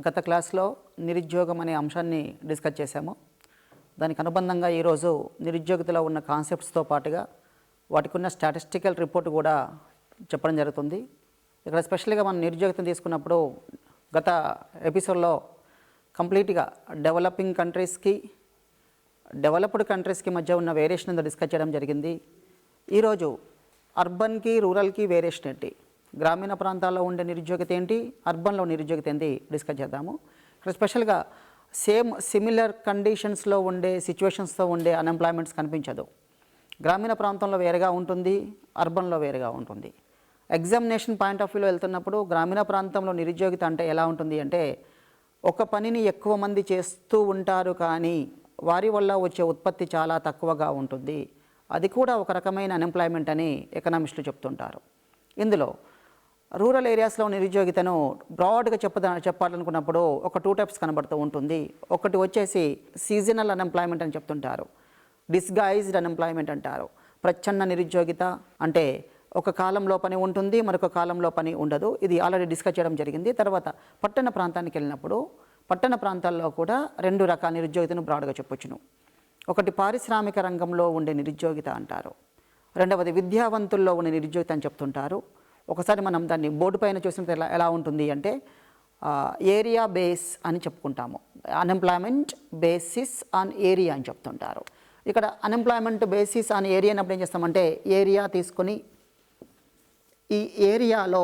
గత క్లాస్లో నిరుద్యోగం అనే అంశాన్ని డిస్కస్ చేశాము. దానికి అనుబంధంగా ఈరోజు నిరుద్యోగితలో ఉన్న కాన్సెప్ట్స్తో పాటుగా వాటికి ఉన్న స్టాటిస్టికల్ రిపోర్ట్ కూడా చెప్పడం జరుగుతుంది. ఇక్కడ స్పెషల్గా మనం నిరుద్యోగితను తీసుకున్నప్పుడు గత ఎపిసోడ్లో కంప్లీట్గా డెవలపింగ్ కంట్రీస్కి డెవలప్డ్ కంట్రీస్కి మధ్య ఉన్న వేరియేషన్ డిస్కస్ చేయడం జరిగింది. ఈరోజు అర్బన్కి రూరల్కి వేరియేషన్ ఏంటి, గ్రామీణ ప్రాంతాల్లో ఉండే నిరుద్యోగిత ఏంటి, అర్బన్లో నిరుద్యోగిత ఏంటి డిస్కస్ చేద్దాము. ఇక్కడ స్పెషల్గా సిమిలర్ కండిషన్స్లో ఉండే సిచ్యువేషన్స్తో ఉండే అన్ఎంప్లాయ్మెంట్స్ కనిపించదు. గ్రామీణ ప్రాంతంలో వేరుగా ఉంటుంది, అర్బన్లో వేరుగా ఉంటుంది. ఎగ్జామినేషన్ పాయింట్ ఆఫ్ వ్యూలో వెళ్తున్నప్పుడు గ్రామీణ ప్రాంతంలో నిరుద్యోగిత అంటే ఎలా ఉంటుంది అంటే, ఒక పనిని ఎక్కువ మంది చేస్తూ ఉంటారు కానీ వారి వల్ల వచ్చే ఉత్పత్తి చాలా తక్కువగా ఉంటుంది. అది కూడా ఒక రకమైన అన్ఎంప్లాయ్మెంట్ అని ఎకనామిస్టులు చెప్తుంటారు. ఇందులో రూరల్ ఏరియాస్లో నిరుద్యోగితను బ్రాడ్గా చెప్పాలనుకున్నప్పుడు ఒక 2 టైప్స్ కనబడుతూ ఉంటుంది. ఒకటి వచ్చేసి సీజనల్ అన్ఎంప్లాయ్మెంట్ అని చెప్తుంటారు, డిస్గైజ్డ్ అన్ఎంప్లాయ్మెంట్ అంటారు. ప్రచ్ఛన్న నిరుద్యోగిత అంటే ఒక కాలంలో పని ఉంటుంది, మరొక కాలంలో పని ఉండదు. ఇది ఆల్రెడీ డిస్కస్ చేయడం జరిగింది. తర్వాత పట్టణ ప్రాంతానికి వెళ్ళినప్పుడు పట్టణ ప్రాంతాల్లో కూడా 2 రకాల నిరుద్యోగితను బ్రాడ్గా చెప్పొచ్చును. ఒకటి పారిశ్రామిక రంగంలో ఉండే నిరుద్యోగిత అంటారు, రెండవది విద్యావంతుల్లో ఉండే నిరుద్యోగిత అని చెప్తుంటారు. ఒకసారి మనం దాన్ని బోర్డు పైన చూసినప్పుడు ఎలా ఉంటుంది అంటే ఏరియా బేస్ అని చెప్పుకుంటాము. అన్ఎంప్లాయ్మెంట్ బేసిస్ ఆన్ ఏరియా అని చెప్తుంటారు. ఇక్కడ అన్ఎంప్లాయ్మెంట్ బేసిస్ ఆన్ ఏరియా అన్నప్పుడు ఏం చేస్తామంటే, ఏరియా తీసుకొని ఈ ఏరియాలో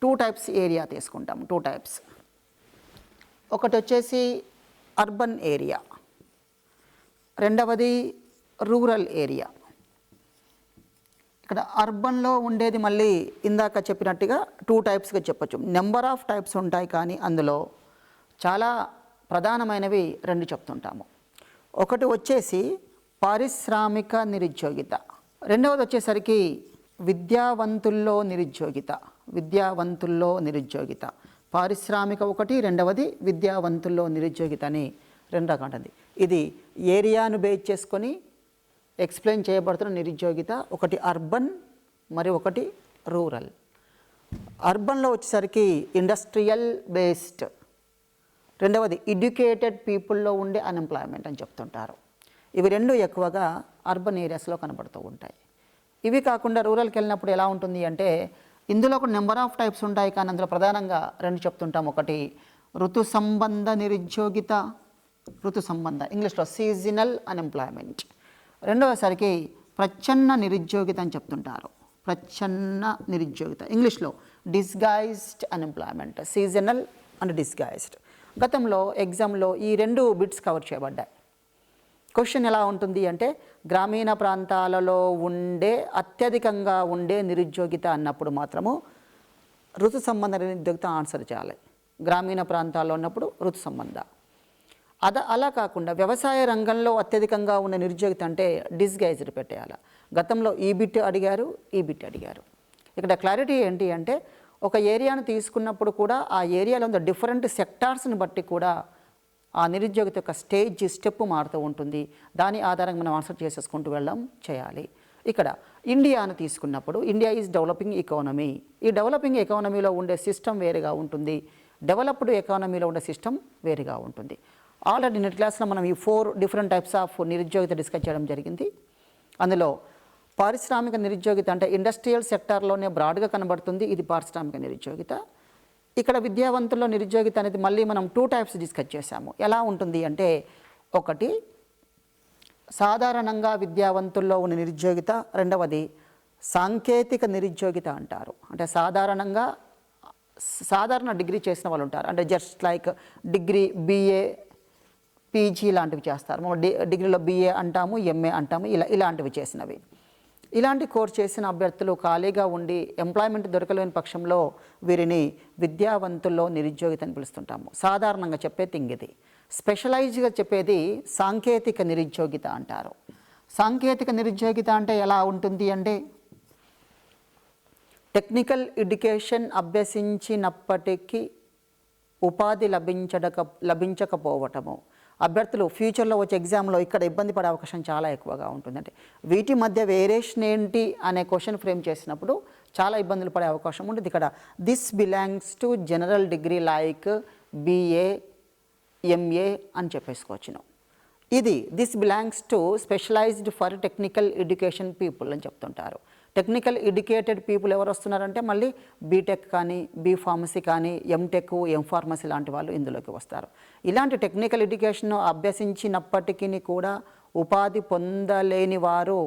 2 టైప్స్ ఏరియా తీసుకుంటాము. 2 టైప్స్. ఒకటి వచ్చేసి అర్బన్ ఏరియా, రెండవది రూరల్ ఏరియా. ఇక్కడ అర్బన్లో ఉండేది మళ్ళీ ఇందాక చెప్పినట్టుగా 2 టైప్స్గా చెప్పచ్చు. నెంబర్ ఆఫ్ టైప్స్ ఉంటాయి కానీ అందులో చాలా ప్రధానమైనవి 2 చెప్తుంటాము. ఒకటి వచ్చేసి పారిశ్రామిక నిరుద్యోగిత, రెండవది వచ్చేసరికి విద్యావంతుల్లో నిరుద్యోగిత. విద్యావంతుల్లో నిరుద్యోగిత, పారిశ్రామిక ఒకటి, రెండవది విద్యావంతుల్లో నిరుద్యోగిత అని 2 రకాలు ఉంటుంది. ఇది ఏరియాను బేస్ చేసుకొని ఎక్స్ప్లెయిన్ చేయబడుతున్న నిరుద్యోగిత. ఒకటి అర్బన్, మరి ఒకటి రూరల్. అర్బన్లో వచ్చేసరికి ఇండస్ట్రియల్ బేస్డ్, రెండవది ఎడ్యుకేటెడ్ పీపుల్లో ఉండే అన్ఎంప్లాయ్మెంట్ అని చెప్తుంటారు. ఇవి 2 ఎక్కువగా అర్బన్ ఏరియాస్లో కనబడుతూ ఉంటాయి. ఇవి కాకుండా రూరల్కి వెళ్ళినప్పుడు ఎలా ఉంటుంది అంటే, ఇందులో ఒక నెంబర్ ఆఫ్ టైప్స్ ఉంటాయి కానీ అందులో ప్రధానంగా 2 చెప్తుంటాం. ఒకటి ఋతు సంబంధ నిరుద్యోగిత, ఋతు సంబంధ ఇంగ్లీష్లో సీజనల్ అన్ఎంప్లాయ్మెంట్. రెండవసరికి ప్రచ్ఛన్న నిరుద్యోగిత అని చెప్తుంటారు. ప్రచ్ఛన్న నిరుద్యోగిత ఇంగ్లీష్లో disguised unemployment, seasonal and disguised. గతంలో ఎగ్జామ్లో ఈ 2 బిట్స్ కవర్ చేయబడ్డాయి. క్వశ్చన్ ఎలా ఉంటుంది అంటే, గ్రామీణ ప్రాంతాలలో అత్యధికంగా ఉండే నిరుద్యోగిత అన్నప్పుడు మాత్రము ఋతు సంబంధ నిరుద్యోగిత ఆన్సర్ చేయాలి. గ్రామీణ ప్రాంతాల్లో ఉన్నప్పుడు ఋతు సంబంధ. అలా కాకుండా వ్యవసాయ రంగంలో అత్యధికంగా ఉన్న నిరుద్యోగిత అంటే డిస్గైజ్డ్ పెట్టేయాలి. గతంలో ఈ బిట్ అడిగారు, ఈ బిట్ అడిగారు. ఇక్కడ క్లారిటీ ఏంటి అంటే, ఒక ఏరియాను తీసుకున్నప్పుడు కూడా ఆ ఏరియాలో ఉన్న డిఫరెంట్ సెక్టార్స్ని బట్టి కూడా ఆ నిరుద్యోగిత యొక్క స్టెప్ మారుతూ ఉంటుంది. దాని ఆధారంగా మనం ఆన్సర్ చేసేసుకుంటూ వెళ్ళడం చేయాలి. ఇక్కడ ఇండియాను తీసుకున్నప్పుడు ఇండియా ఈజ్ డెవలపింగ్ ఎకానమీ. ఈ డెవలపింగ్ ఎకానమీలో ఉండే సిస్టమ్ వేరుగా ఉంటుంది, డెవలప్డ్ ఎకానమీలో ఉండే సిస్టమ్ వేరుగా ఉంటుంది. ఆల్రెడీ నెట్ క్లాస్లో మనం ఈ 4 డిఫరెంట్ టైప్స్ ఆఫ్ నిరుద్యోగిత డిస్కస్ చేయడం జరిగింది. అందులో పారిశ్రామిక నిరుద్యోగిత అంటే ఇండస్ట్రియల్ సెక్టార్లోనే బ్రాడ్గా కనబడుతుంది, ఇది పారిశ్రామిక నిరుద్యోగిత. ఇక్కడ విద్యావంతుల్లో నిరుద్యోగిత అనేది మళ్ళీ మనం 2 టైప్స్ డిస్కస్ చేశాము. ఎలా ఉంటుంది అంటే, ఒకటి సాధారణంగా విద్యావంతుల్లో ఉన్న నిరుద్యోగిత, రెండవది సాంకేతిక నిరుద్యోగిత అంటారు. అంటే సాధారణ డిగ్రీ చేసిన వాళ్ళు ఉంటారు, అంటే just like degree BA PG లాంటివి చేస్తారు. మనం డిగ్రీలో BA అంటాము, MA అంటాము, ఇలాంటివి చేసినవి. ఇలాంటి కోర్స్ చేసిన అభ్యర్థులు ఖాళీగా ఉండి ఎంప్లాయ్మెంట్ దొరకలేని పక్షంలో వీరిని విద్యావంతుల్లో నిరుద్యోగిత అని పిలుస్తుంటాము. సాధారణంగా చెప్పే థింగ్ ఇది. స్పెషలైజ్గా చెప్పేది సాంకేతిక నిరుద్యోగిత అంటారు. సాంకేతిక నిరుద్యోగిత అంటే ఎలా ఉంటుంది అంటే, టెక్నికల్ ఎడ్యుకేషన్ అభ్యసించినప్పటికీ ఉపాధి లభించకపోవటము. అభ్యర్థులు ఫ్యూచర్లో వచ్చే ఎగ్జామ్లో ఇక్కడ ఇబ్బంది పడే అవకాశం చాలా ఎక్కువగా ఉంటుంది. అంటే వీటి మధ్య వేరియేషన్ ఏంటి అనే క్వశ్చన్ ఫ్రేమ్ చేసినప్పుడు చాలా ఇబ్బందులు పడే అవకాశం ఉంటుంది. ఇక్కడ this belongs to general degree like BA, MA అని చెప్పేసుకోవచ్చును. This belongs to specialized for technical education people అని చెప్తుంటారు. టెక్నికల్ ఎడ్యుకేటెడ్ పీపుల్ ఎవరు వస్తున్నారంటే మళ్ళీ బీటెక్ కానీ, ఫార్మసీ కానీ, ఎంటెక్, ఫార్మసీ లాంటి వాళ్ళు ఇందులోకి వస్తారు. ఇలాంటి టెక్నికల్ ఎడ్యుకేషన్ అభ్యసించినప్పటికీ కూడా ఉపాధి పొందలేని వారు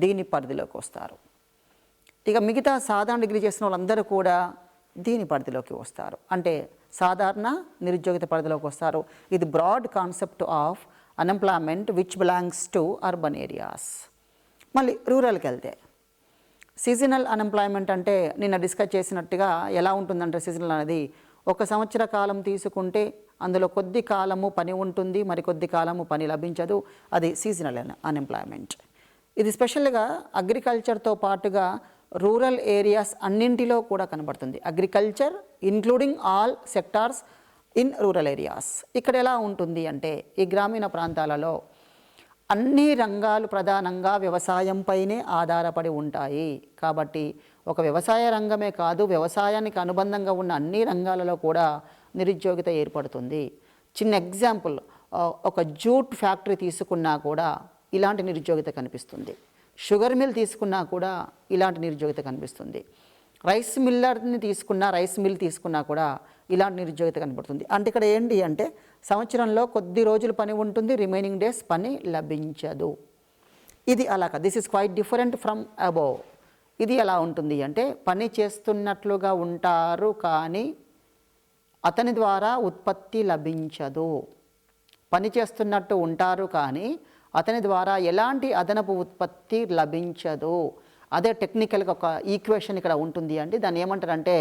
దీని పరిధిలోకి వస్తారు. ఇక మిగతా సాధారణ డిగ్రీ చేసిన వాళ్ళందరూ కూడా దీని పరిధిలోకి వస్తారు, అంటే సాధారణ నిరుద్యోగిత పరిధిలోకి వస్తారు. ఇది broad concept of unemployment which belongs to urban areas. మళ్ళీ రూరల్కి వెళ్తే సీజనల్ అన్ఎంప్లాయ్మెంట్ అంటే నిన్న డిస్కస్ చేసినట్టుగా ఎలా ఉంటుందంటే సీజనల్ అనేది ఒక సంవత్సర కాలం తీసుకుంటే అందులో కొద్ది కాలము పని ఉంటుంది, మరికొద్ది కాలము పని లభించదు. అది సీజనల్ అన్ఎంప్లాయ్మెంట్. ఇది స్పెషల్గా అగ్రికల్చర్తో పాటుగా రూరల్ ఏరియాస్ అన్నింటిలో కూడా కనబడుతుంది. Agriculture including all sectors in rural areas. ఇక్కడ ఎలా ఉంటుంది అంటే ఈ గ్రామీణ ప్రాంతాలలో అన్ని రంగాలు ప్రధానంగా వ్యవసాయంపైనే ఆధారపడి ఉంటాయి. కాబట్టి ఒక వ్యవసాయ రంగమే కాదు, వ్యవసాయానికి అనుబంధంగా ఉన్న అన్ని రంగాలలో కూడా నిరుద్యోగిత ఏర్పడుతుంది. చిన్న ఎగ్జాంపుల్, ఒక జూట్ ఫ్యాక్టరీ తీసుకున్నా కూడా ఇలాంటి నిరుద్యోగిత కనిపిస్తుంది. షుగర్ మిల్ తీసుకున్నా కూడా ఇలాంటి నిరుద్యోగిత కనిపిస్తుంది. రైస్ మిల్ తీసుకున్నా కూడా ఇలాంటి నిరుద్యోగిత కనబడుతుంది. అంటే ఇక్కడ ఏంటి అంటే సంవత్సరంలో కొద్ది రోజులు పని ఉంటుంది, రిమైనింగ్ డేస్ పని లభించదు. ఇది అలా కాదు. This is quite different from above. ఇది ఎలా ఉంటుంది అంటే పని చేస్తున్నట్లుగా ఉంటారు కానీ అతని ద్వారా ఉత్పత్తి లభించదు. పని చేస్తున్నట్టు ఉంటారు కానీ అతని ద్వారా ఎలాంటి అదనపు ఉత్పత్తి లభించదు. అదే టెక్నికల్గా ఒక ఈక్వేషన్ ఇక్కడ ఉంటుంది అండి. దాన్ని ఏమంటారంటే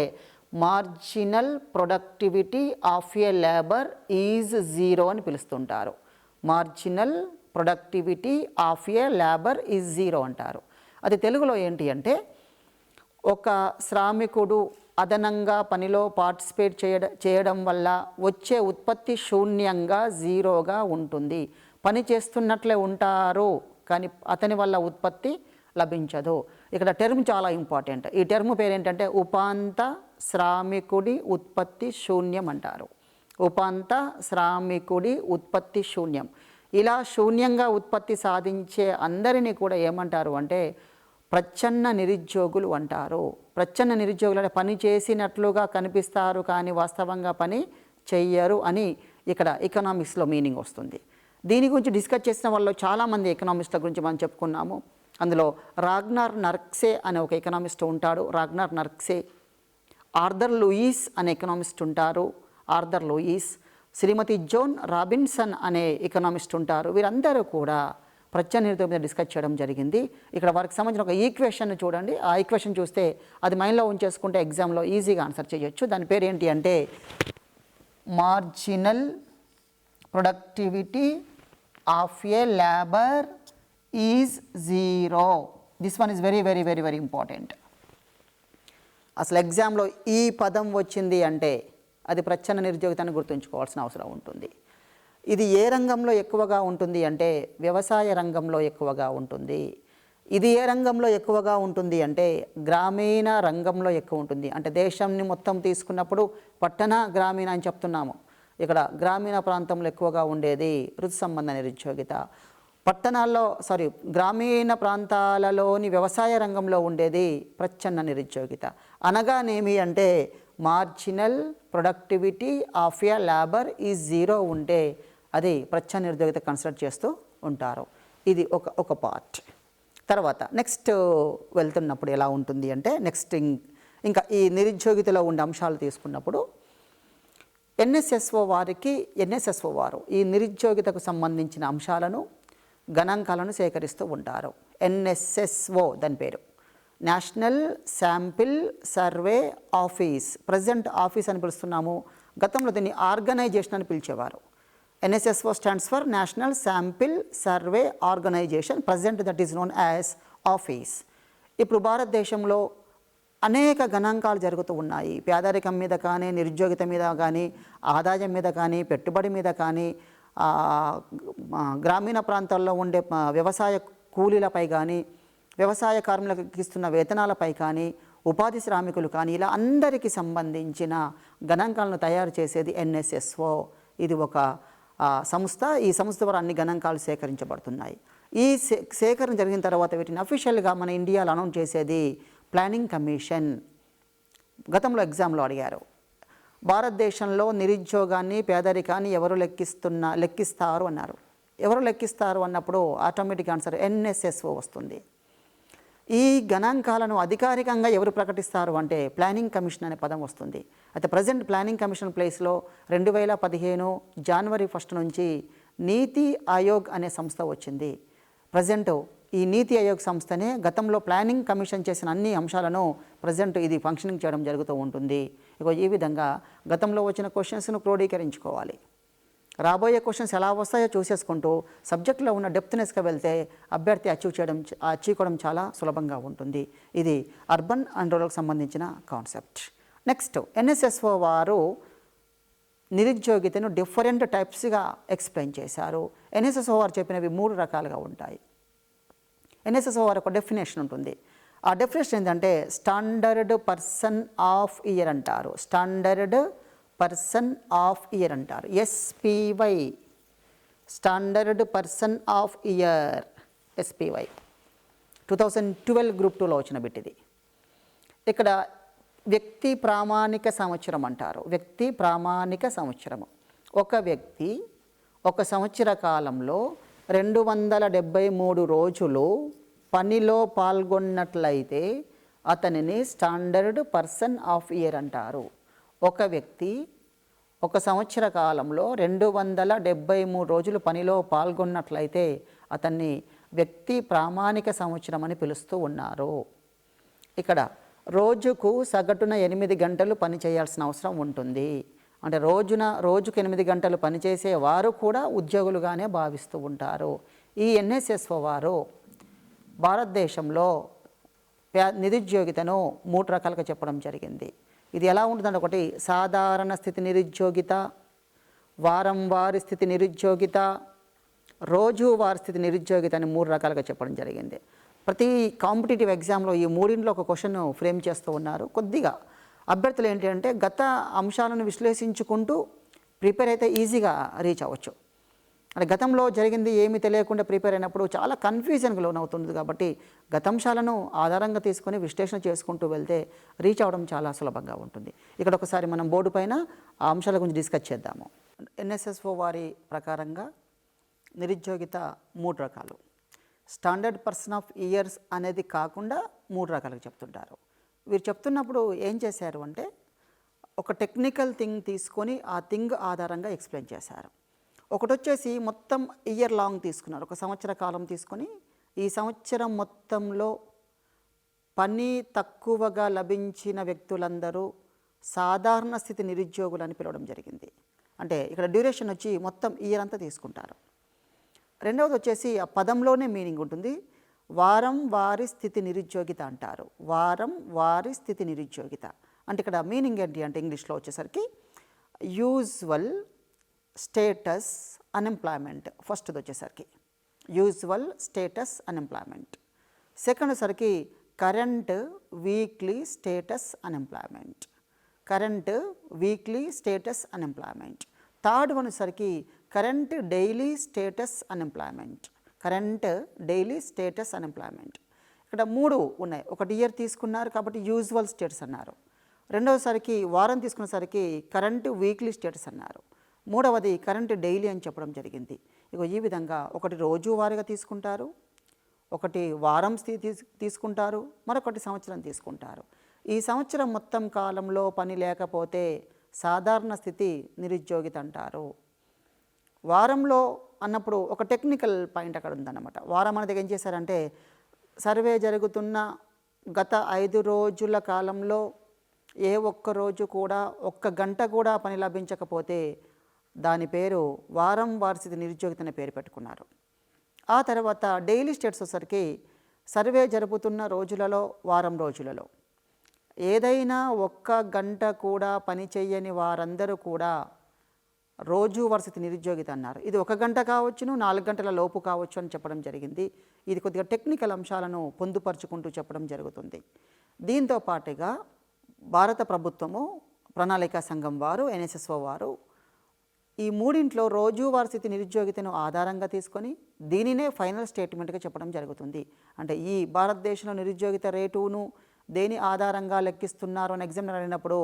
marginal productivity of a labour is zero అని పిలుస్తుంటారు. Marginal productivity of a labour is zero అంటారు. అది తెలుగులో ఏంటి అంటే ఒక శ్రామికుడు అదనంగా పనిలో పార్టిసిపేట్ చేయడం వల్ల వచ్చే ఉత్పత్తి శూన్యంగా, జీరోగా ఉంటుంది. పని చేస్తున్నట్లే ఉంటారు కానీ అతని వల్ల ఉత్పత్తి లభించదు. ఇక్కడ టర్మ్ చాలా ఇంపార్టెంట్. ఈ టర్మ్ పేరేంటంటే ఉపాంత శ్రామికుడి ఉత్పత్తి శూన్యం అంటారు. ఉపాంత శ్రామికుడి ఉత్పత్తి శూన్యం. ఇలా శూన్యంగా ఉత్పత్తి సాధించే అందరినీ కూడా ఏమంటారు అంటే ప్రచ్ఛన్న నిరుద్యోగులు అంటారు. ప్రచ్ఛన్న నిరుద్యోగులు అంటే పని చేసినట్లుగా కనిపిస్తారు కానీ వాస్తవంగా పని చెయ్యరు అని ఇక్కడ ఎకనామిక్స్లో మీనింగ్ వస్తుంది. దీని గురించి డిస్కస్ చేసిన వాళ్ళు చాలామంది ఎకనామిస్ట్ల గురించి మనం చెప్పుకున్నాము. అందులో రాగ్నార్ నర్క్సే అనే ఒక ఎకనామిస్ట్ ఉంటాడు, రాగ్నార్ నర్క్సే. ఆర్థర్ లూయిస్ అనే ఎకనామిస్ట్ ఉంటారు, ఆర్థర్ లూయిస్. శ్రీమతి జోన్ రాబిన్సన్ అనే ఎకనామిస్ట్ ఉంటారు. వీరందరూ కూడా ప్రత్యయ నిరుద్యోగం మీద డిస్కస్ చేయడం జరిగింది. ఇక్కడ వారికి సంబంధించిన ఒక ఈక్వేషన్ చూడండి. ఆ ఈక్వేషన్ చూస్తే అది మైండ్లో ఉంచేసుకుంటే ఎగ్జామ్లో ఈజీగా ఆన్సర్ చేయొచ్చు. దాని పేరు ఏంటి అంటే marginal productivity of a labour is zero. This one is very very very very important. అసలు ఎగ్జామ్లో ఈ పదం వచ్చింది అంటే అది ప్రచ్ఛన్న నిరుద్యోగితాన్ని గుర్తుంచుకోవాల్సిన అవసరం ఉంటుంది. ఇది ఏ రంగంలో ఎక్కువగా ఉంటుంది అంటే వ్యవసాయ రంగంలో ఎక్కువగా ఉంటుంది. ఇది ఏ రంగంలో ఎక్కువగా ఉంటుంది అంటే గ్రామీణ రంగంలో ఎక్కువ ఉంటుంది. అంటే దేశాన్ని మొత్తం తీసుకున్నప్పుడు పట్టణ గ్రామీణ అని చెప్తున్నాము. ఇక్కడ గ్రామీణ ప్రాంతంలో ఎక్కువగా ఉండేది ఋతు సంబంధ నిరుద్యోగిత. గ్రామీణ ప్రాంతాలలోని వ్యవసాయ రంగంలో ఉండేది ప్రచ్ఛన్న నిరుద్యోగిత. అనగానేమి అంటే marginal productivity of a labour is zero ఉంటే అది ప్రచ్ఛన్న నిరుద్యోగిత కన్సిడర్ చేస్తూ ఉంటారు. ఇది ఒక పార్ట్. తర్వాత నెక్స్ట్ వెళ్తున్నప్పుడు ఎలా ఉంటుంది అంటే నెక్స్ట్ ఇంకా ఈ నిరుద్యోగితలో ఉండే అంశాలు తీసుకున్నప్పుడు ఎన్ఎస్ఎస్ఓ వారు ఈ నిరుద్యోగితకు సంబంధించిన అంశాలను గణాంకాలను సేకరిస్తూ ఉంటారు. ఎన్ఎస్ఎస్ఓ దాని పేరు national sample survey office. Present office అని పిలుస్తున్నాము. గతంలో దీన్ని ఆర్గనైజేషన్ అని పిలిచేవారు. NSSO stands for National Sample Survey Organization. Present that is known as office. ఇప్పుడు భారతదేశంలో అనేక గణాంకాలు జరుగుతూ ఉన్నాయి. పేదరికం మీద కానీ, నిరుద్యోగిత మీద కానీ, ఆదాయం మీద కానీ, పెట్టుబడి మీద కానీ, గ్రామీణ ప్రాంతాల్లో ఉండే వ్యవసాయ కూలీలపై కానీ, వ్యవసాయ కార్మికులకు ఇస్తున్న వేతనాలపై కానీ, ఉపాధి శ్రామికులు కానీ ఇలా అందరికీ సంబంధించిన గణాంకాలను తయారు చేసేది ఎన్ఎస్ఎస్ఓ. ఇది ఒక సంస్థ. ఈ సంస్థ ద్వారా అన్ని గణాంకాలు సేకరించబడుతున్నాయి. ఈ సేకరణ జరిగిన తర్వాత వీటిని అఫీషియల్గా మన ఇండియాలో అనౌన్స్ చేసేది ప్లానింగ్ కమిషన్. గతంలో ఎగ్జామ్లో అడిగారు, భారతదేశంలో నిరుద్యోగాన్ని పేదరికాన్ని ఎవరు లెక్కిస్తారు అన్నారు. ఎవరు లెక్కిస్తారు అన్నప్పుడు ఆటోమేటిక్ ఆన్సర్ ఎన్ఎస్ఎస్ఓ వస్తుంది. ఈ గణాంకాలను అధికారికంగా ఎవరు ప్రకటిస్తారు అంటే ప్లానింగ్ కమిషన్ అనే పదం వస్తుంది. అయితే ప్రజెంట్ ప్లానింగ్ కమిషన్ ప్లేస్లో 2015 జనవరి 1 నుంచి నీతి ఆయోగ్ అనే సంస్థ వచ్చింది. ప్రజెంట్ ఈ నీతి ఆయోగ్ సంస్థనే గతంలో ప్లానింగ్ కమిషన్ చేసిన అన్ని అంశాలను ప్రజెంట్ ఇది ఫంక్షనింగ్ చేయడం జరుగుతూ ఉంటుంది. ఇక ఈ విధంగా గతంలో వచ్చిన క్వశ్చన్స్ను క్రోడీకరించుకోవాలి. రాబోయే క్వశ్చన్స్ ఎలా వస్తాయో చూసేసుకుంటూ సబ్జెక్ట్లో ఉన్న డెప్త్నెస్గా వెళ్తే అభ్యర్థి అచీవ్ చేయడం చాలా సులభంగా ఉంటుంది. ఇది అర్బన్ అండ్ రూరల్కి సంబంధించిన కాన్సెప్ట్. నెక్స్ట్, ఎన్ఎస్ఎస్ఓ వారు నిరుద్యోగితను డిఫరెంట్ టైప్స్గా ఎక్స్ప్లెయిన్ చేశారు. ఎన్ఎస్ఎస్ఓ వారు చెప్పినవి 3 రకాలుగా ఉంటాయి. ఎన్ఎస్ఎస్ఓ వారు ఒక డెఫినేషన్ ఉంటుంది. ఆ డెఫినేషన్ ఏంటంటే స్టాండర్డ్ పర్సన్ ఆఫ్ ఇయర్ అంటారు. స్టాండర్డ్ పర్సన్ ఆఫ్ ఇయర్ అంటారు. SPY, standard person of year, SPY. 2012 group 2లో వచ్చిన బిట్ ఇది. ఇక్కడ వ్యక్తి ప్రామాణిక సంవత్సరం అంటారు. వ్యక్తి ప్రామాణిక సంవత్సరము. ఒక వ్యక్తి ఒక సంవత్సర కాలంలో 273 రోజులు పనిలో పాల్గొన్నట్లయితే అతనిని స్టాండర్డ్ పర్సన్ ఆఫ్ ఇయర్ అంటారు. ఒక వ్యక్తి ఒక సంవత్సర కాలంలో 273 రోజులు పనిలో పాల్గొన్నట్లయితే అతన్ని వ్యక్తి ప్రామాణిక సంవత్సరం అని పిలుస్తూ ఉన్నారు. ఇక్కడ రోజుకు సగటున 8 గంటలు పని చేయాల్సిన అవసరం ఉంటుంది. అంటే రోజుకు 8 గంటలు పనిచేసే వారు కూడా ఉద్యోగులుగానే భావిస్తూ ఉంటారు. ఈ ఎన్ఎస్ఎస్ఓ వారు భారతదేశంలో నిరుద్యోగితను 3 రకాలుగా చెప్పడం జరిగింది. ఇది ఎలా ఉంటుందంటే, ఒకటి సాధారణ స్థితి నిరుద్యోగిత, వారంవారి స్థితి నిరుద్యోగిత, రోజువారీ స్థితి నిరుద్యోగిత అని 3 రకాలుగా చెప్పడం జరిగింది. ప్రతి కాంపిటేటివ్ ఎగ్జామ్లో ఈ 3లో ఒక క్వశ్చన్ ఫ్రేమ్ చేస్తూ ఉన్నారు. కొద్దిగా అభ్యర్థులు ఏంటి అంటే గత అంశాలను విశ్లేషించుకుంటూ ప్రిపేర్ అయితే ఈజీగా రీచ్ అవ్వచ్చు. అంటే గతంలో జరిగింది ఏమీ తెలియకుండా ప్రిపేర్ అయినప్పుడు చాలా కన్ఫ్యూజన్కి లోనవుతుంది. కాబట్టి గతాంశాలను ఆధారంగా తీసుకొని విశ్లేషణ చేసుకుంటూ వెళ్తే రీచ్ అవ్వడం చాలా సులభంగా ఉంటుంది. ఇక్కడ ఒకసారి మనం బోర్డు పైన ఆ అంశాల గురించి డిస్కస్ చేద్దాము. ఎన్ఎస్ఎస్ఓ వారి ప్రకారంగా నిరుద్యోగిత 3 రకాలు. స్టాండర్డ్ పర్సన్ ఆఫ్ ఇయర్స్ అనేది కాకుండా 3 రకాలుగా చెప్తుంటారు. వీరు చెప్తున్నప్పుడు ఏం చేశారు అంటే ఒక టెక్నికల్ థింగ్ తీసుకొని ఆ థింగ్ ఆధారంగా ఎక్స్ప్లెయిన్ చేశారు. ఒకటి వచ్చేసి మొత్తం ఇయర్ లాంగ్ తీసుకున్నారు. ఒక సంవత్సర కాలం తీసుకొని ఈ సంవత్సరం మొత్తంలో పని తక్కువగా లభించిన వ్యక్తులందరూ సాధారణ స్థితి నిరుద్యోగులు అని పిలవడం జరిగింది. అంటే ఇక్కడ డ్యూరేషన్ వచ్చి మొత్తం ఇయర్ అంతా తీసుకుంటారు. రెండవది వచ్చేసి ఆ పదంలోనే మీనింగ్ ఉంటుంది. వారం వారి స్థితి నిరుద్యోగిత అంటారు. వారం వారి స్థితి నిరుద్యోగిత అంటే ఇక్కడ మీనింగ్ ఏంటి అంటే ఇంగ్లీష్లో వచ్చేసరికి యూజువల్ స్టేటస్ అన్ఎంప్లాయ్మెంట్. ఫస్ట్ది వచ్చేసరికి యూజువల్ స్టేటస్ అన్ఎంప్లాయ్మెంట్. సెకండ్ సరికి current weekly status unemployment. Current weekly status unemployment. Third one సరికి current daily status unemployment. Current daily status unemployment. ఇక్కడ 3 ఉన్నాయి. ఒకటి ఇయర్ తీసుకున్నారు కాబట్టి యూజువల్ స్టేటస్ అన్నారు. రెండవసరికి వారం తీసుకునేసరికి కరెంట్ వీక్లీ స్టేటస్ అన్నారు. మూడవది కరెంట్ డైలీ అని చెప్పడం జరిగింది. ఇక ఈ విధంగా ఒకటి రోజువారీగా తీసుకుంటారు, ఒకటి వారం తీసుకుంటారు, మరొకటి సంవత్సరం తీసుకుంటారు. ఈ సంవత్సరం మొత్తం కాలంలో పని లేకపోతే సాధారణ స్థితి నిరుద్యోగిత అంటారు. వారంలో అన్నప్పుడు ఒక టెక్నికల్ పాయింట్ అక్కడ ఉందన్నమాట. వారం అనేది ఏం చేశారంటే సర్వే జరుగుతున్న గత 5 రోజుల కాలంలో ఏ ఒక్క రోజు కూడా 1 గంట కూడా పని లభించకపోతే దాని పేరు వారం వారి నిరుద్యోగిత అనే పేరు పెట్టుకున్నారు. ఆ తర్వాత డైలీ స్టేట్స్ వచ్చేసరికి సర్వే జరుపుతున్న రోజులలో వారం రోజులలో ఏదైనా 1 గంట కూడా పని చేయని వారందరూ కూడా రోజు వరుసతి నిరుద్యోగిత అన్నారు. ఇది 1 గంట కావచ్చును, 4 గంటల లోపు కావచ్చు అని చెప్పడం జరిగింది. ఇది కొద్దిగా టెక్నికల్ అంశాలను పొందుపరుచుకుంటూ చెప్పడం జరుగుతుంది. దీంతో పాటుగా భారత ప్రభుత్వము, ప్రణాళికా సంఘం వారు, ఎన్ఎస్ఎస్ఓ వారు ఈ మూడింట్లో రోజువారీ స్థితి నిరుద్యోగితను ఆధారంగా తీసుకొని దీనినే ఫైనల్ స్టేట్మెంట్గా చెప్పడం జరుగుతుంది. అంటే ఈ భారతదేశంలో నిరుద్యోగిత రేటును దేని ఆధారంగా లెక్కిస్తున్నారు అని ఎగ్జామినర్ అడిగినప్పుడు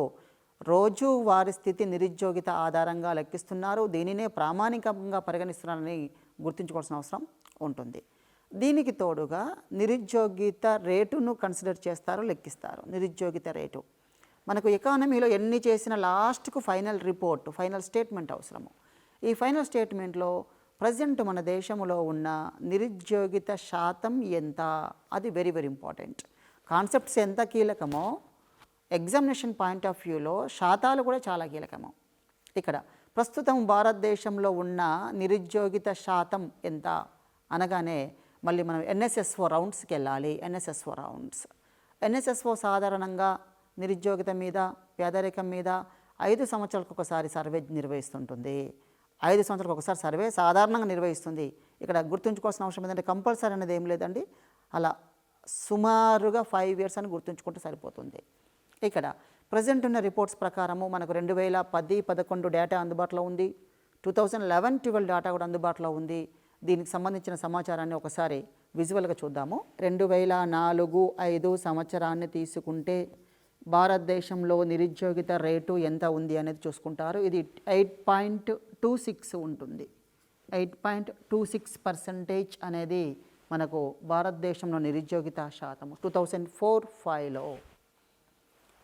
రోజువారీ స్థితి నిరుద్యోగిత ఆధారంగా లెక్కిస్తున్నారు, దీనినే ప్రామాణికంగా పరిగణిస్తున్నారని గుర్తుంచుకోవాల్సిన అవసరం ఉంటుంది. దీనికి తోడుగా నిరుద్యోగిత రేటును కన్సిడర్ చేస్తారు, లెక్కిస్తారు. నిరుద్యోగిత రేటు మనకు ఎకానమీలో ఎన్ని చేసిన లాస్ట్కు ఫైనల్ రిపోర్ట్, ఫైనల్ స్టేట్మెంట్ అవసరము. ఈ ఫైనల్ స్టేట్మెంట్లో ప్రజెంట్ మన దేశంలో ఉన్న నిరుద్యోగిత శాతం ఎంత, అది వెరీ వెరీ ఇంపార్టెంట్. కాన్సెప్ట్స్ ఎంత కీలకమో ఎగ్జామినేషన్ పాయింట్ ఆఫ్ వ్యూలో శాతాలు కూడా చాలా కీలకము. ఇక్కడ ప్రస్తుతం భారతదేశంలో ఉన్న నిరుద్యోగిత శాతం ఎంత అనగానే మళ్ళీ మనం ఎన్ఎస్ఎస్ఓ రౌండ్స్కి వెళ్ళాలి. ఎన్ఎస్ఎస్ఓ సాధారణంగా నిరుద్యోగిత మీద, పేదరికం మీద 5 సంవత్సరాలకు ఒకసారి సర్వే నిర్వహిస్తుంటుంది. 5 సంవత్సరాలకు ఒకసారి సర్వే సాధారణంగా నిర్వహిస్తుంది. ఇక్కడ గుర్తుంచుకోవాల్సిన అవసరం ఏంటంటే కంపల్సరీ అనేది ఏం లేదండి, అలా సుమారుగా 5 years అని గుర్తుంచుకుంటే సరిపోతుంది. ఇక్కడ ప్రజెంట్ ఉన్న రిపోర్ట్స్ ప్రకారము మనకు 2010-11 డేటా అందుబాటులో ఉంది, 2011-12 డేటా కూడా అందుబాటులో ఉంది. దీనికి సంబంధించిన సమాచారాన్ని ఒకసారి విజువల్గా చూద్దాము. 2004-05 సంవత్సరాన్ని తీసుకుంటే భారతదేశంలో నిరుద్యోగిత రేటు ఎంత ఉంది అనేది చూసుకుంటారు. ఇది 8.26 ఉంటుంది. 8.26% అనేది మనకు భారతదేశంలో నిరుద్యోగిత శాతము 2004-05లో.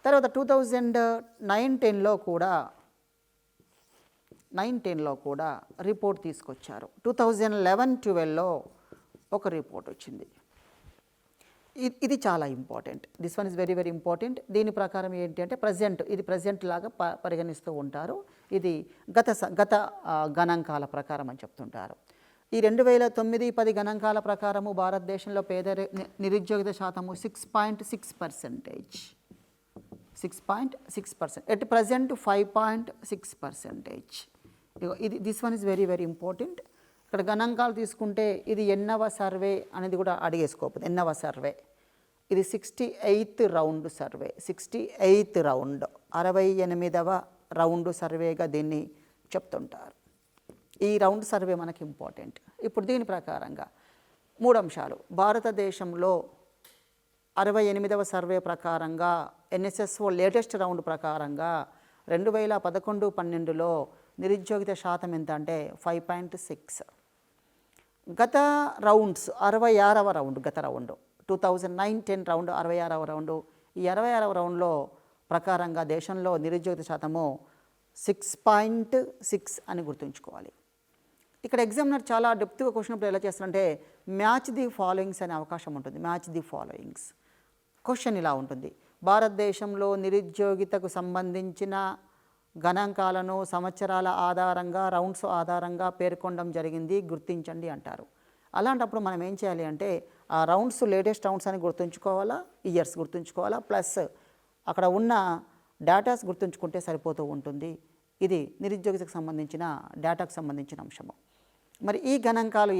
తర్వాత 2009-10లో కూడా రిపోర్ట్ తీసుకొచ్చారు. 2011-12లో ఒక రిపోర్ట్ వచ్చింది. ఇది చాలా important. This one is very very important. దీని ప్రకారం ఏంటి అంటే ప్రజెంట్ లాగా పరిగణిస్తూ ఉంటారు. ఇది గత గణాంకాల ప్రకారం అని చెప్తుంటారు. ఈ 2009-10 గణాంకాల ప్రకారము భారతదేశంలో నిరుద్యోగిత శాతము 6.6%. 6.6%. At present 5.6%. This one is very very important. ఇక్కడ గణాంకాలు తీసుకుంటే ఇది ఎన్నవ సర్వే అనేది కూడా అడిగేసుకోకపోతే ఎన్నవ సర్వే, ఇది 68th round survey. 68th round, 68వ రౌండ్ సర్వేగా దీన్ని చెప్తుంటారు. ఈ రౌండ్ సర్వే మనకి ఇంపార్టెంట్. ఇప్పుడు దీని ప్రకారంగా 3 అంశాలు. భారతదేశంలో 68వ సర్వే ప్రకారంగా ఎన్ఎస్ఎస్ఓ లేటెస్ట్ రౌండ్ ప్రకారంగా 2011-12లో నిరుద్యోగిత శాతం ఎంత అంటే 5.6. గత రౌండ్స్ 66వ రౌండ్, గత రౌండ్ 2009-10 రౌండ్ 66వ రౌండు. ఈ 66వ రౌండ్లో ప్రకారంగా దేశంలో నిరుద్యోగిత శాతము 6.6 అని గుర్తుంచుకోవాలి. ఇక్కడ ఎగ్జామినర్ చాలా డెప్త్గా క్వశ్చన్ ఇప్పుడు ఎలా చేస్తారంటే మ్యాచ్ ది ఫాలోయింగ్స్ అనే అవకాశం ఉంటుంది. మ్యాచ్ ది ఫాలోయింగ్స్ క్వశ్చన్ ఇలా ఉంటుంది: భారతదేశంలో నిరుద్యోగితకు సంబంధించిన గణాంకాలను సంవత్సరాల ఆధారంగా, రౌండ్స్ ఆధారంగా పేర్కొనడం జరిగింది, గుర్తించండి అంటారు. అలాంటప్పుడు మనం ఏం చేయాలి అంటే ఆ రౌండ్స్ లేటెస్ట్ రౌండ్స్ అని గుర్తుంచుకోవాలా, ఇయర్స్ గుర్తుంచుకోవాలా, ప్లస్ అక్కడ ఉన్న డేటాస్ గుర్తుంచుకుంటే సరిపోతూ ఉంటుంది. ఇది నిరుద్యోగితకు సంబంధించిన డేటాకు సంబంధించిన అంశము. మరి ఈ గణాంకాలు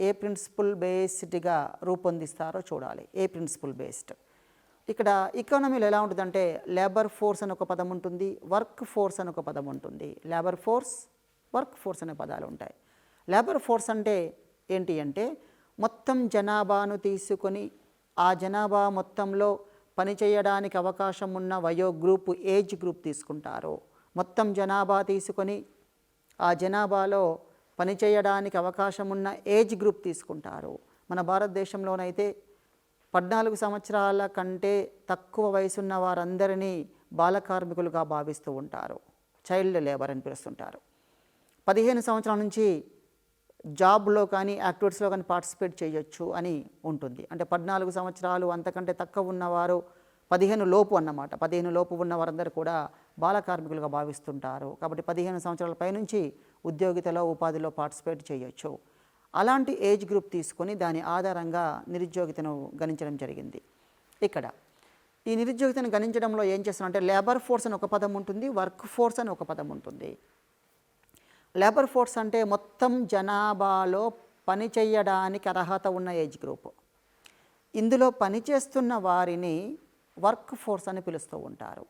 ఏ ప్రిన్సిపల్ బేస్డ్గా రూపొందిస్తారో చూడాలి. ఏ ప్రిన్సిపల్ బేస్డ్. ఇక్కడ ఎకానమీలో ఎలా ఉంటుందంటే లేబర్ ఫోర్స్ అని ఒక పదం ఉంటుంది, వర్క్ ఫోర్స్ అని ఒక పదం ఉంటుంది. లేబర్ ఫోర్స్, వర్క్ ఫోర్స్ అనే పదాలు ఉంటాయి. లేబర్ ఫోర్స్ అంటే ఏంటి అంటే మొత్తం జనాభాను తీసుకొని ఆ జనాభా మొత్తంలో పనిచేయడానికి అవకాశం ఉన్న గ్రూప్, ఏజ్ గ్రూప్ తీసుకుంటారు. మొత్తం జనాభా తీసుకొని ఆ జనాభాలో పనిచేయడానికి అవకాశం ఉన్న ఏజ్ గ్రూప్ తీసుకుంటారు. మన భారతదేశంలోనైతే 14 సంవత్సరాల కంటే తక్కువ వయసున్న వారందరినీ బాల కార్మికులుగా భావిస్తూ ఉంటారు. చైల్డ్ లేబర్ అని పిలుస్తుంటారు. 15 సంవత్సరాల నుంచి జాబ్లో కానీ యాక్టివిటీస్లో కానీ పార్టిసిపేట్ చేయొచ్చు అని ఉంటుంది. అంటే 14 సంవత్సరాలు అంతకంటే తక్కువ ఉన్నవారు 15 లోపు అన్నమాట. 15 లోపు ఉన్న వారందరూ కూడా బాల కార్మికులుగా భావిస్తుంటారు. కాబట్టి 15 సంవత్సరాల పైనుంచి ఉద్యోగితలో, ఉపాధిలో పార్టిసిపేట్ చేయొచ్చు. అలాంటి ఏజ్ గ్రూప్ తీసుకొని దాని ఆధారంగా నిరుద్యోగితను గణించడం జరిగింది. ఇక్కడ ఈ నిరుద్యోగితను గణించడంలో ఏం చేస్తున్నారంటే లేబర్ ఫోర్స్ అని ఒక పదం ఉంటుంది, వర్క్ ఫోర్స్ అని ఒక పదం ఉంటుంది. లేబర్ ఫోర్స్ అంటే మొత్తం జనాభాలో పని చేయడానికి అర్హత ఉన్న ఏజ్ గ్రూప్. ఇందులో పనిచేస్తున్న వారిని వర్క్ ఫోర్స్ అని పిలుస్తూ ఉంటారు.